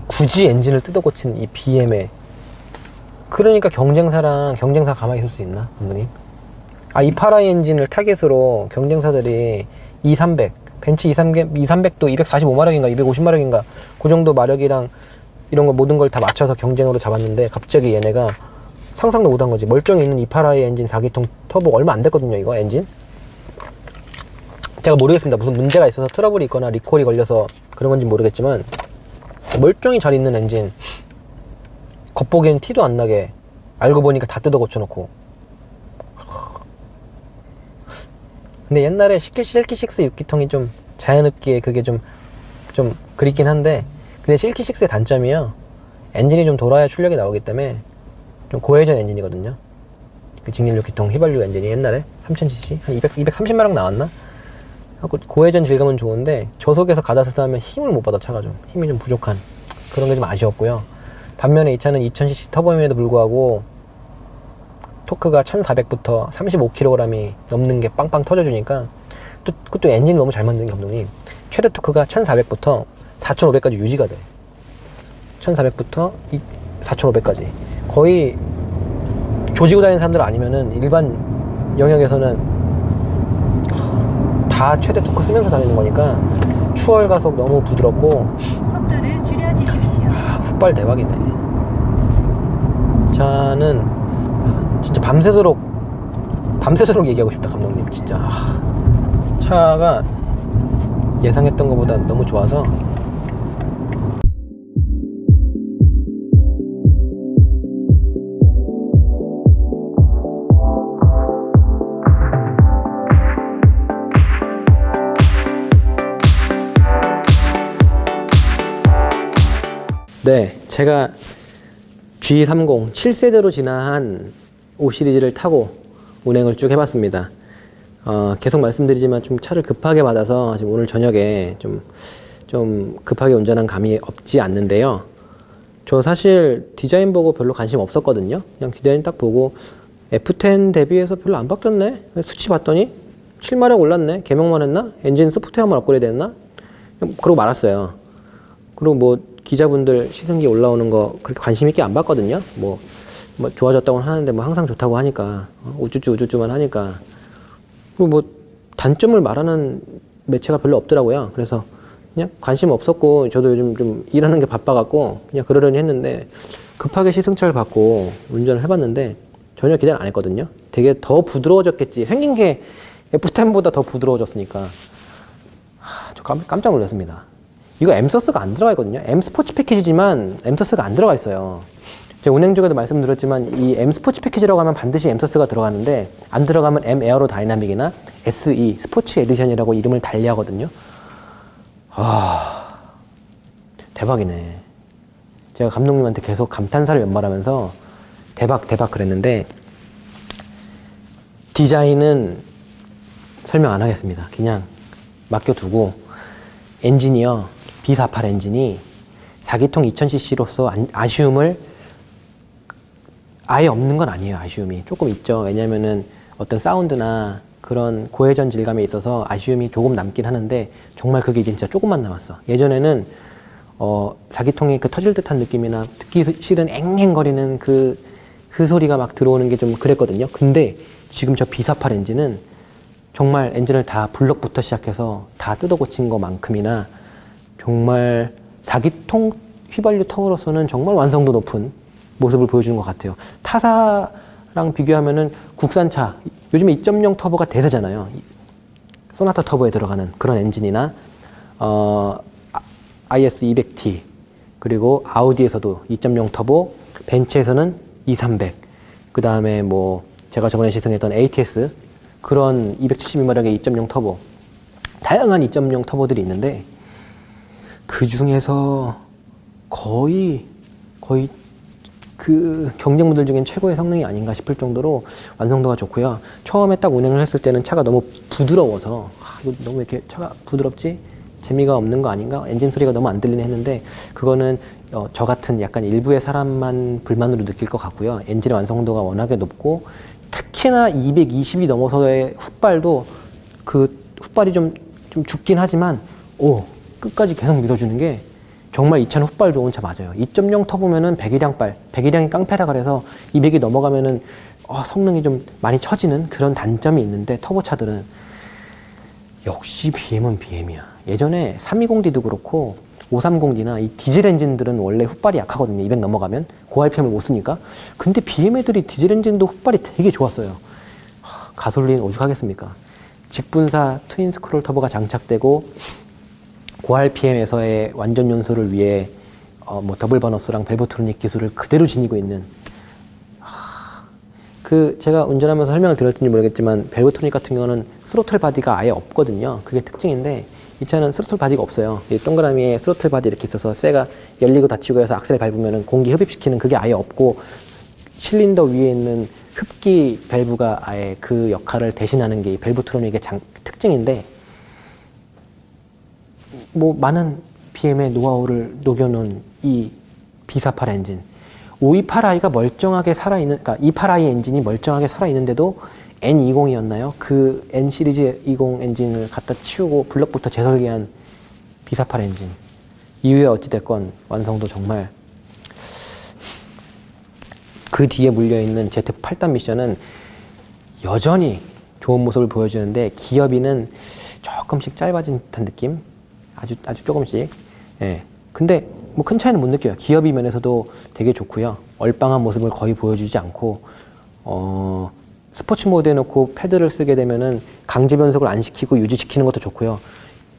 굳이 엔진을 뜯어 고친 이 BM에, 그러니까 경쟁사 가만히 있을 수 있나, 감독님? 이 8i 엔진을 타겟으로 경쟁사들이 2300, 벤츠 2300도 245마력인가 250마력인가 그 정도 마력이랑 이런 거 모든 걸 다 맞춰서 경쟁으로 잡았는데, 갑자기 얘네가 상상도 못한 거지. 멀쩡히 있는 28i 엔진 4기통 터보 얼마 안 됐거든요, 이거 엔진. 제가 모르겠습니다. 무슨 문제가 있어서 트러블이 있거나 리콜이 걸려서 그런 건지 모르겠지만, 멀쩡히 잘 있는 엔진, 겉보기엔 티도 안 나게, 알고 보니까 다 뜯어 고쳐놓고. 근데 옛날에 실키6 6기통이 좀 자연흡기에 그게 좀 그립긴 한데, 근데 실키6의 단점이요, 엔진이 좀 돌아야 출력이 나오기 때문에 좀 고회전 엔진이거든요. 그 직렬 6기통 휘발유 엔진이 옛날에 3000cc 한 230마력 나왔나? 하고 고회전 질감은 좋은데 저속에서 가다스다 하면 힘을 못 받아. 차가 좀 힘이 좀 부족한 그런 게 좀 아쉬웠고요. 반면에 이 차는 2000cc 터보임에도 불구하고 토크가 1400부터 35kg이 넘는 게 빵빵 터져주니까, 또 그것도 엔진 너무 잘 만든 게, 감독님, 최대 토크가 1400부터 4500까지 유지가 돼. 1400부터 4500까지 거의 조지고 다니는 사람들 아니면은 일반 영역에서는 다 최대 토크 쓰면서 다니는 거니까 추월 가속 너무 부드럽고 속도를 줄여주십시오. 훅발 대박이네. 차는 진짜 밤새도록 얘기하고 싶다, 감독님. 진짜 차가 예상했던 것보다 너무 좋아서. 네, 제가 G30 7세대로 진화한 5 시리즈를 타고 운행을 쭉 해봤습니다. 계속 말씀드리지만 좀 차를 급하게 받아서 지금 오늘 저녁에 좀 급하게 운전한 감이 없지 않는데요. 저 사실 디자인 보고 별로 관심 없었거든요. 그냥 디자인 딱 보고 F10 대비해서 별로 안 바뀌었네. 수치 봤더니 7마력 올랐네. 개명만 했나? 엔진 소프트웨어만 업그레이드 했나? 그러고 말았어요. 그리고 뭐 기자분들 시승기 올라오는 거 그렇게 관심 있게 안 봤거든요. 뭐 좋아졌다고 하는데 뭐 항상 좋다고 하니까, 우쭈쭈만 하니까. 그리고 뭐 단점을 말하는 매체가 별로 없더라고요. 그래서 그냥 관심 없었고, 저도 요즘 좀 일하는 게 바빠갖고 그냥 그러려니 했는데, 급하게 시승차를 받고 운전을 해봤는데 전혀 기대를 안 했거든요. 되게 더 부드러워졌겠지. 생긴 게 F10보다 더 부드러워졌으니까 저 깜짝 놀랐습니다. 이거 M서스가 안 들어가 있거든요. M 스포츠 패키지지만 M서스가 안 들어가 있어요. 제가 운행 중에도 말씀드렸지만 이 M 스포츠 패키지라고 하면 반드시 M서스가 들어가는데, 안 들어가면 M 에어로 다이나믹이나 SE 스포츠 에디션이라고 이름을 달리하거든요. 대박이네. 제가 감독님한테 계속 감탄사를 연말하면서 대박 그랬는데, 디자인은 설명 안 하겠습니다. 그냥 맡겨두고, 엔진이요, B48 엔진이 4기통 2000cc로서 아쉬움을 아예 없는 건 아니에요. 아쉬움이 조금 있죠. 왜냐면은 어떤 사운드나 그런 고회전 질감에 있어서 아쉬움이 조금 남긴 하는데, 정말 그게 진짜 조금만 남았어. 예전에는 4기통의 그 터질 듯한 느낌이나 듣기 싫은 앵앵거리는 그 소리가 막 들어오는 게 좀 그랬거든요. 근데 지금 저 B48 엔진은 정말 엔진을 다 블럭부터 시작해서 다 뜯어 고친 것만큼이나 정말 4기통 휘발유 터보로서는 정말 완성도 높은 모습을 보여주는 것 같아요. 타사랑 비교하면은 국산차, 요즘에 2.0 터보가 대세잖아요. 소나타 터보에 들어가는 그런 엔진이나 IS200T, 그리고 아우디에서도 2.0 터보, 벤츠에서는 2300, 그 다음에 뭐 제가 저번에 시승했던 ATS, 그런 272마력의 2.0 터보, 다양한 2.0 터보들이 있는데 그 중에서 거의 그 경쟁 모델 중엔 최고의 성능이 아닌가 싶을 정도로 완성도가 좋고요. 처음에 딱 운행을 했을 때는 차가 너무 부드러워서 이거 너무 이렇게 차가 부드럽지? 재미가 없는 거 아닌가? 엔진 소리가 너무 안 들리네 했는데 그거는 저 같은 약간 일부의 사람만 불만으로 느낄 것 같고요. 엔진의 완성도가 워낙에 높고 특히나 220이 넘어서의 훗발도 그 훗발이 좀 죽긴 하지만 끝까지 계속 밀어주는 게 정말 이 차는 훗발 좋은 차 맞아요. 2.0 터보면은 100일량이 깡패라 그래서 200이 넘어가면은 성능이 좀 많이 처지는 그런 단점이 있는데 터보차들은 역시 BM은 BM이야. 예전에 320D도 그렇고 530D나 이 디젤 엔진들은 원래 훗발이 약하거든요. 200 넘어가면 고RPM을 못 쓰니까. 근데 BM 애들이 디젤 엔진도 훗발이 되게 좋았어요. 가솔린 오죽하겠습니까? 직분사 트윈 스크롤 터보가 장착되고 고RPM에서의 완전 연소를 위해 뭐 더블 버너스랑 벨보트로닉 기술을 그대로 지니고 있는, 제가 운전하면서 설명을 드렸는지 모르겠지만 벨보트로닉 같은 경우는 스로틀 바디가 아예 없거든요. 그게 특징인데 이 차는 스로틀 바디가 없어요. 이 동그라미에 스로틀 바디 이렇게 있어서 쇠가 열리고 닫히고 해서 악셀 밟으면 공기 흡입시키는 그게 아예 없고, 실린더 위에 있는 흡기 밸브가 아예 그 역할을 대신하는 게 이 벨보트로닉의 특징인데, 뭐 많은 BM의 노하우를 녹여놓은 이 B48 엔진, 528i가 멀쩡하게 살아있는, 그러니까 28i 엔진이 멀쩡하게 살아있는데도 N20이었나요? 그 N 시리즈 20 엔진을 갖다 치우고 블럭부터 재설계한 B48 엔진. 이후에 어찌됐건 완성도 정말. 그 뒤에 물려있는 ZF 8단 미션은 여전히 좋은 모습을 보여주는데 기어비는 조금씩 짧아진 듯한 느낌? 아주 조금씩. 예. 근데 뭐 큰 차이는 못 느껴요. 기어비 면에서도 되게 좋고요. 얼빵한 모습을 거의 보여주지 않고, 스포츠 모드에 놓고 패드를 쓰게 되면은 강제 변속을 안 시키고 유지시키는 것도 좋고요.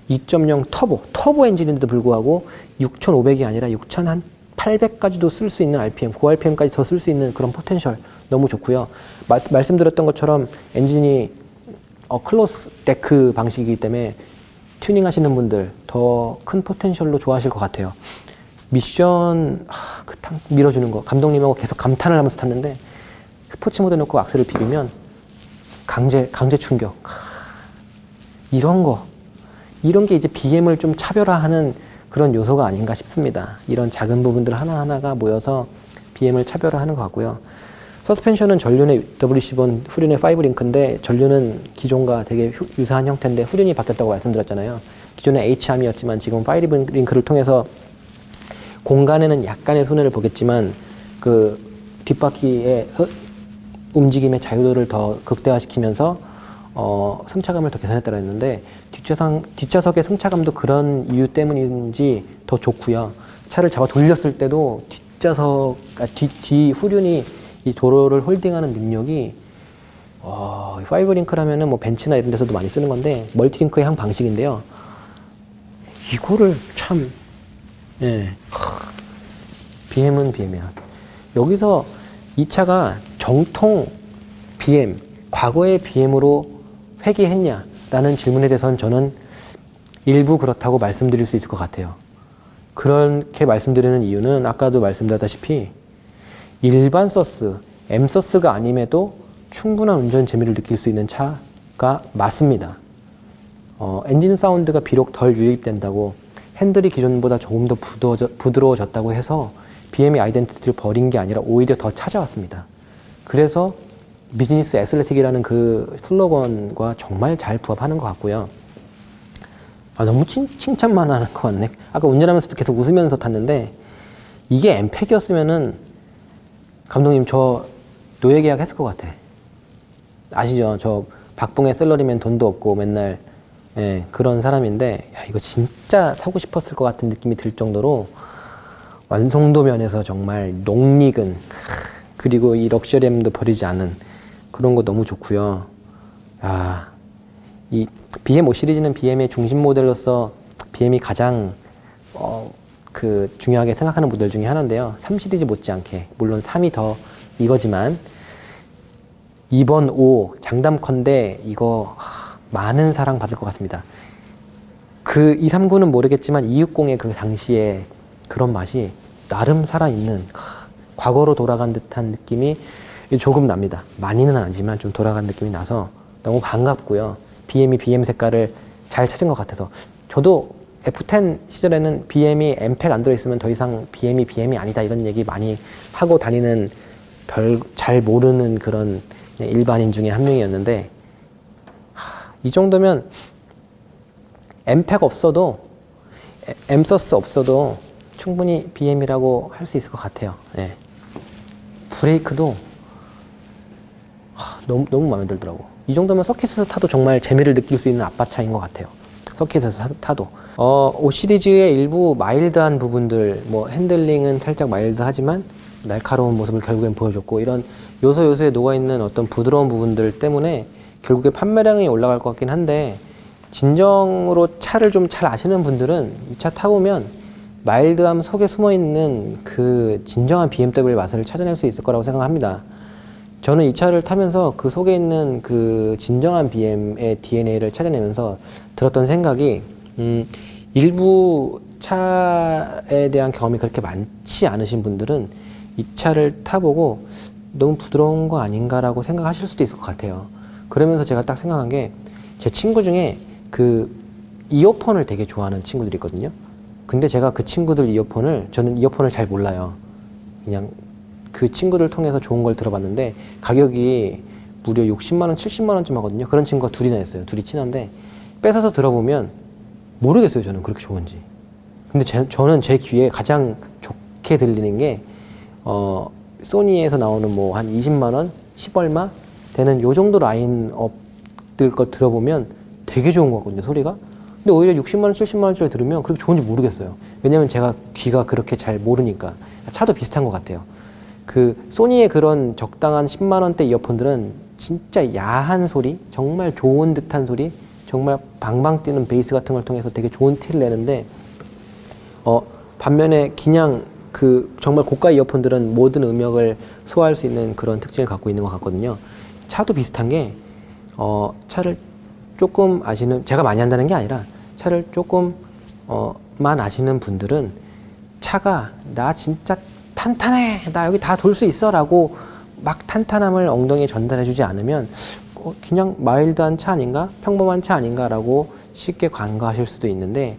2.0 터보 엔진인데도 불구하고 6,500이 아니라 6,800까지도 쓸 수 있는 RPM, 고RPM까지 더 쓸 수 있는 그런 포텐셜 너무 좋고요. 말씀드렸던 것처럼 엔진이 클로스 데크 방식이기 때문에 튜닝 하시는 분들 더 큰 포텐셜로 좋아하실 것 같아요. 미션 밀어주는 거 감독님하고 계속 감탄을 하면서 탔는데, 스포츠 모드 놓고 악셀을 비비면 강제 충격. 이런 게 이제 BM을 좀 차별화하는 그런 요소가 아닌가 싶습니다. 이런 작은 부분들 하나하나가 모여서 BM을 차별화하는 것 같고요. 서스펜션은 전륜의 WC1 후륜의 5링크인데 전륜은 기존과 되게 유사한 형태인데 후륜이 바뀌었다고 말씀드렸잖아요. 기존에 H암이었지만 지금 5링크를 통해서 공간에는 약간의 손해를 보겠지만 그 뒷바퀴의 움직임의 자유도를 더 극대화시키면서 승차감을 더 개선했다고 했는데, 뒷좌석의 승차감도 그런 이유 때문인지 더 좋고요. 차를 잡아 돌렸을 때도 뒤 후륜이 이 도로를 홀딩하는 능력이 5링크라면은 뭐 벤츠나 이런 데서도 많이 쓰는 건데 멀티링크의 한 방식인데요. 이거를 참 BM은 BM이야. 여기서 이 차가 정통 BM, 과거의 BM으로 회귀했냐라는 질문에 대해서는 저는 일부 그렇다고 말씀드릴 수 있을 것 같아요. 그렇게 말씀드리는 이유는 아까도 말씀드렸다시피 일반 서스, M서스가 아님에도 충분한 운전 재미를 느낄 수 있는 차가 맞습니다. 엔진 사운드가 비록 덜 유입된다고, 핸들이 기존보다 조금 더 부드러워졌다고 해서 BM의 아이덴티티를 버린 게 아니라 오히려 더 찾아왔습니다. 그래서 비즈니스 애슬레틱이라는 그 슬로건과 정말 잘 부합하는 것 같고요. 너무 칭찬만 하는 것 같네. 아까 운전하면서도 계속 웃으면서 탔는데, 이게 엠팩이었으면은 감독님 저 노예 계약 했을 것 같아. 아시죠? 저 박봉의 셀러리맨 돈도 없고 맨날 그런 사람인데, 이거 진짜 사고 싶었을 것 같은 느낌이 들 정도로 완성도 면에서 정말 농익은, 그리고 이 럭셔리함도 버리지 않은 그런 거 너무 좋고요. 이 BM 5 시리즈는 BM의 중심 모델로서 BM이 가장 중요하게 생각하는 모델 중에 하나인데요. 3 시리즈 못지않게, 물론 3이 더 이거지만, 2번 5 장담컨대 이거 많은 사랑 받을 것 같습니다. 그 239는 모르겠지만 260의 그 당시에 그런 맛이 나름 살아있는 과거로 돌아간 듯한 느낌이 조금 납니다. 많이는 아니지만 좀 돌아간 느낌이 나서 너무 반갑고요. BM이 BM 색깔을 잘 찾은 것 같아서. 저도 F10 시절에는 BM이 M팩 안 들어있으면 더 이상 BM이 아니다 이런 얘기 많이 하고 다니는 잘 모르는 그런 일반인 중에 한 명이었는데, 이 정도면 M팩 없어도, M서스 없어도 충분히 BM이라고 할 수 있을 것 같아요. 네. 브레이크도 너무 마음에 들더라고. 이 정도면 서킷에서 타도 정말 재미를 느낄 수 있는 앞바차인 것 같아요. 서킷에서 타도. 5 시리즈의 일부 마일드한 부분들, 핸들링은 살짝 마일드하지만 날카로운 모습을 결국엔 보여줬고, 이런 요소에 녹아있는 어떤 부드러운 부분들 때문에 결국에 판매량이 올라갈 것 같긴 한데, 진정으로 차를 좀 잘 아시는 분들은 이 차 타보면 마일드함 속에 숨어있는 그 진정한 BMW 맛을 찾아낼 수 있을 거라고 생각합니다. 저는 이 차를 타면서 그 속에 있는 그 진정한 BM의 DNA를 찾아내면서 들었던 생각이, 일부 차에 대한 경험이 그렇게 많지 않으신 분들은 이 차를 타보고 너무 부드러운 거 아닌가라고 생각하실 수도 있을 것 같아요. 그러면서 제가 딱 생각한 게, 제 친구 중에 그 이어폰을 되게 좋아하는 친구들이 있거든요. 근데 제가 그 친구들 저는 이어폰을 잘 몰라요. 그냥 그 친구들 통해서 좋은 걸 들어봤는데 가격이 무려 60만원, 70만원쯤 하거든요. 그런 친구가 둘이나 있어요. 둘이 친한데 뺏어서 들어보면 모르겠어요. 저는 그렇게 좋은지. 근데 저는 제 귀에 가장 좋게 들리는 게 소니에서 나오는 한 20만원, 10얼마 되는 요 정도 라인업들 거 들어보면 되게 좋은 것 같거든요. 소리가. 근데 오히려 60만원, 70만원짜리 들으면 그렇게 좋은지 모르겠어요. 왜냐면 제가 귀가 그렇게 잘 모르니까. 차도 비슷한 것 같아요. 그 소니의 그런 적당한 10만원대 이어폰들은 진짜 야한 소리, 정말 좋은 듯한 소리, 정말 방방 뛰는 베이스 같은 걸 통해서 되게 좋은 티를 내는데, 반면에 그냥 그 정말 고가 이어폰들은 모든 음역을 소화할 수 있는 그런 특징을 갖고 있는 것 같거든요. 차도 비슷한 게, 차를 조금 아시는, 제가 많이 한다는 게 아니라 차를 조금만 아시는 분들은 차가 나 진짜 탄탄해, 나 여기 다 돌 수 있어 라고 막 탄탄함을 엉덩이에 전달해 주지 않으면 그냥 마일드한 차 아닌가, 평범한 차 아닌가 라고 쉽게 간과하실 수도 있는데,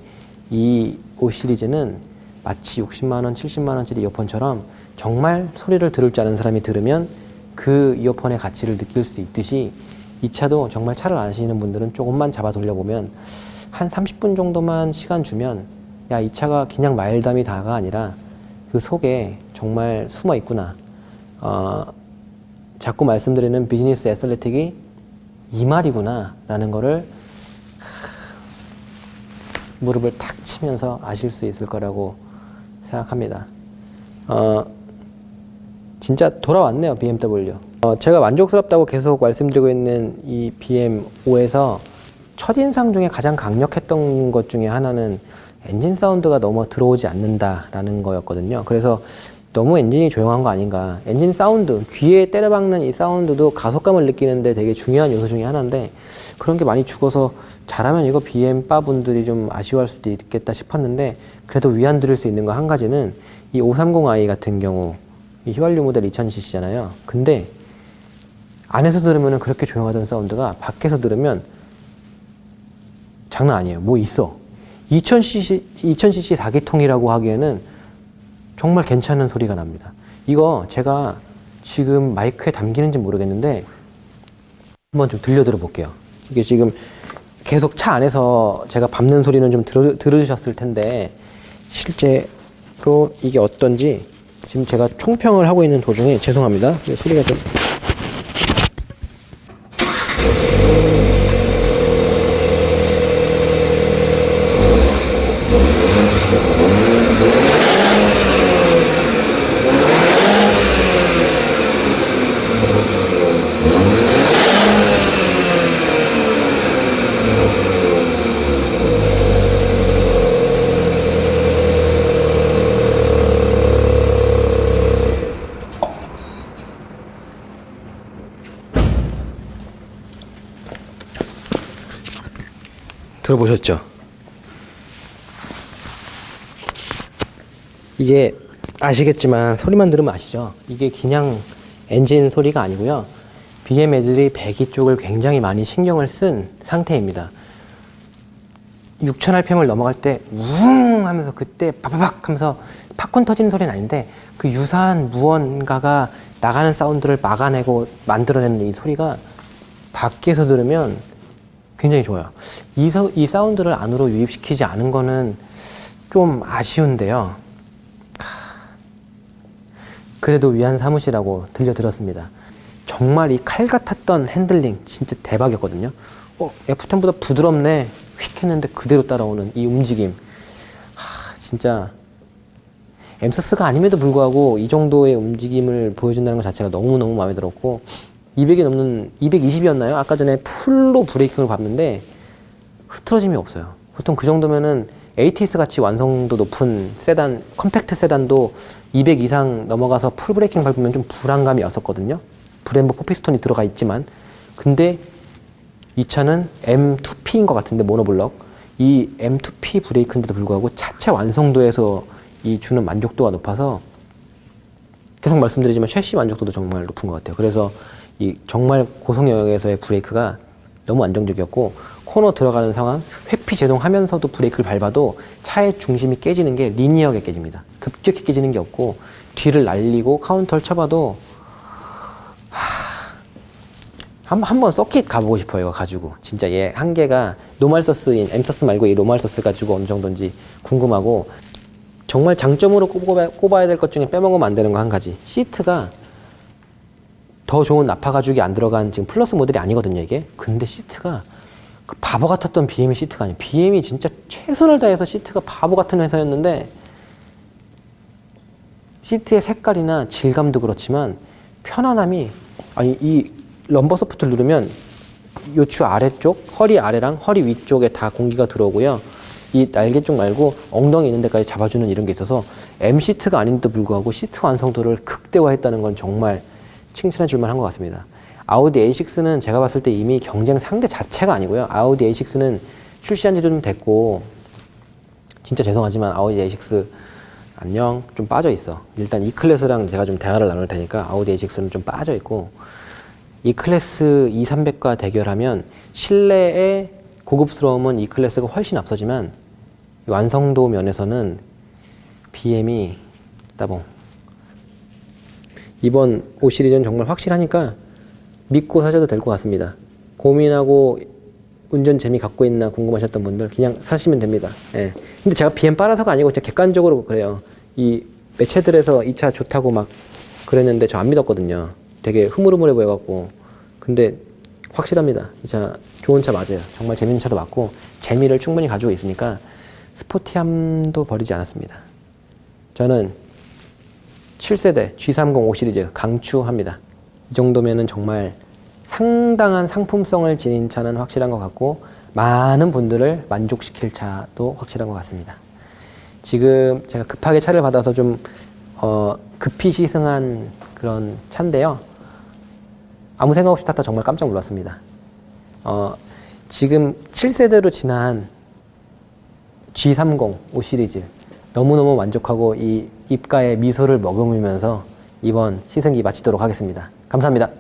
이 5 시리즈는 마치 60만원, 70만원짜리 이어폰처럼 정말 소리를 들을 줄 아는 사람이 들으면 그 이어폰의 가치를 느낄 수 있듯이, 이 차도 정말 차를 아시는 분들은 조금만 잡아 돌려보면 한 30분 정도만 시간 주면, 야, 이 차가 그냥 마일드함이 다가 아니라 그 속에 정말 숨어 있구나. 자꾸 말씀드리는 비즈니스 애슬레틱이 이 말이구나 라는 거를 무릎을 탁 치면서 아실 수 있을 거라고 생각합니다. 진짜 돌아왔네요, BMW. 제가 만족스럽다고 계속 말씀드리고 있는 이 BM5에서 첫인상 중에 가장 강력했던 것 중에 하나는 엔진 사운드가 너무 들어오지 않는다라는 거였거든요. 그래서 너무 엔진이 조용한 거 아닌가. 엔진 사운드, 귀에 때려박는 이 사운드도 가속감을 느끼는데 되게 중요한 요소 중에 하나인데, 그런 게 많이 죽어서 잘하면 이거 BM 바분들이 좀 아쉬워할 수도 있겠다 싶었는데, 그래도 위안 드릴 수 있는 거 한 가지는 이 530i 같은 경우 이 휘발유 모델 2000cc잖아요. 근데 안에서 들으면 그렇게 조용하던 사운드가 밖에서 들으면 장난 아니에요. 뭐 있어. 2000cc 4기통이라고 하기에는 정말 괜찮은 소리가 납니다. 이거 제가 지금 마이크에 담기는지 모르겠는데 한번 좀 들려 볼게요. 이게 지금 계속 차 안에서 제가 밟는 소리는 좀 들으셨을 텐데, 실제로 이게 어떤지 지금 제가 총평을 하고 있는 도중에, 죄송합니다. 소리가 좀 들어보셨죠? 이게 아시겠지만 소리만 들으면 아시죠? 이게 그냥 엔진 소리가 아니고요. BM 애들이 배기 쪽을 굉장히 많이 신경을 쓴 상태입니다. 6000rpm을 넘어갈 때 우웅 하면서 그때 바바박 하면서 팝콘 터지는 소리는 아닌데 그 유사한 무언가가 나가는 사운드를 막아내고 만들어내는 이 소리가 밖에서 들으면 굉장히 좋아요. 이 사운드를 안으로 유입시키지 않은 거는 좀 아쉬운데요. 그래도 위안 삼으시라고 들려들었습니다. 정말 이 칼 같았던 핸들링 진짜 대박이었거든요. F10보다 부드럽네 휙 했는데 그대로 따라오는 이 움직임, 진짜 엠서스가 아님에도 불구하고 이 정도의 움직임을 보여준다는 것 자체가 너무너무 마음에 들었고, 200이 넘는 220이었나요? 아까 전에 풀로 브레이킹을 밟는데 흐트러짐이 없어요. 보통 그 정도면은 ATS 같이 완성도 높은 세단, 컴팩트 세단도 200 이상 넘어가서 풀 브레이킹 밟으면 좀 불안감이 왔었거든요. 브렘보 4피스톤이 들어가 있지만, 근데 이 차는 M2P인 것 같은데, 모노블럭. 이 M2P 브레이크인데도 불구하고 차체 완성도에서 이 주는 만족도가 높아서, 계속 말씀드리지만 셰시 만족도도 정말 높은 것 같아요. 그래서 이 정말 고속 영역에서의 브레이크가 너무 안정적이었고, 코너 들어가는 상황, 회피 제동하면서도 브레이크를 밟아도 차의 중심이 깨지는 게 리니어하게 깨집니다. 급격히 깨지는 게 없고, 뒤를 날리고 카운터를 쳐봐도 한번 서킷 가보고 싶어요. 이거 가지고 진짜 얘 한계가 노멀 서스인 엠서스 말고 이 노멀 서스 가지고 어느 정도인지 궁금하고, 정말 장점으로 꼽아야 될 것 중에 빼먹으면 안 되는 거 한 가지, 시트가 더 좋은 나파 가죽이 안 들어간 지금 플러스 모델이 아니거든요 이게. 근데 시트가 그 바보 같았던 BM의 시트가 아니에요. BM이 진짜 최선을 다해서 시트가 바보 같은 회사였는데, 시트의 색깔이나 질감도 그렇지만 편안함이, 아니 이 럼버 소프트를 누르면 요추 아래쪽, 허리 아래랑 허리 위쪽에 다 공기가 들어오고요. 이 날개 쪽 말고 엉덩이 있는 데까지 잡아주는 이런 게 있어서 M 시트가 아닌데도 불구하고 시트 완성도를 극대화했다는 건 정말 칭찬해 줄 만한 것 같습니다. 아우디 A6는 제가 봤을 때 이미 경쟁 상대 자체가 아니고요. 아우디 A6는 출시한 지 좀 됐고, 진짜 죄송하지만 아우디 A6 안녕, 좀 빠져 있어. 일단 E클래스랑 제가 좀 대화를 나눌 테니까 아우디 A6는 좀 빠져 있고, E클래스 2300과 대결하면 실내의 고급스러움은 E클래스가 훨씬 앞서지만 완성도 면에서는 BM이 따봉. 이번 5 시리즈는 정말 확실하니까 믿고 사셔도 될 것 같습니다. 고민하고 운전 재미 갖고 있나 궁금하셨던 분들 그냥 사시면 됩니다. 예. 근데 제가 BM 빨아서가 아니고 진짜 객관적으로 그래요. 이 매체들에서 이 차 좋다고 막 그랬는데 저 안 믿었거든요. 되게 흐물흐물해 보여갖고. 근데 확실합니다. 이 차 좋은 차 맞아요. 정말 재밌는 차도 맞고 재미를 충분히 가지고 있으니까 스포티함도 버리지 않았습니다. 저는 7세대 G30 5 시리즈 강추합니다. 이 정도면은 정말 상당한 상품성을 지닌 차는 확실한 것 같고, 많은 분들을 만족시킬 차도 확실한 것 같습니다. 지금 제가 급하게 차를 받아서 좀 급히 시승한 그런 차인데요. 아무 생각 없이 탔다 정말 깜짝 놀랐습니다. 지금 7세대로 지난 G30 5 시리즈 너무너무 만족하고 이 입가에 미소를 머금으면서 이번 시승기 마치도록 하겠습니다. 감사합니다.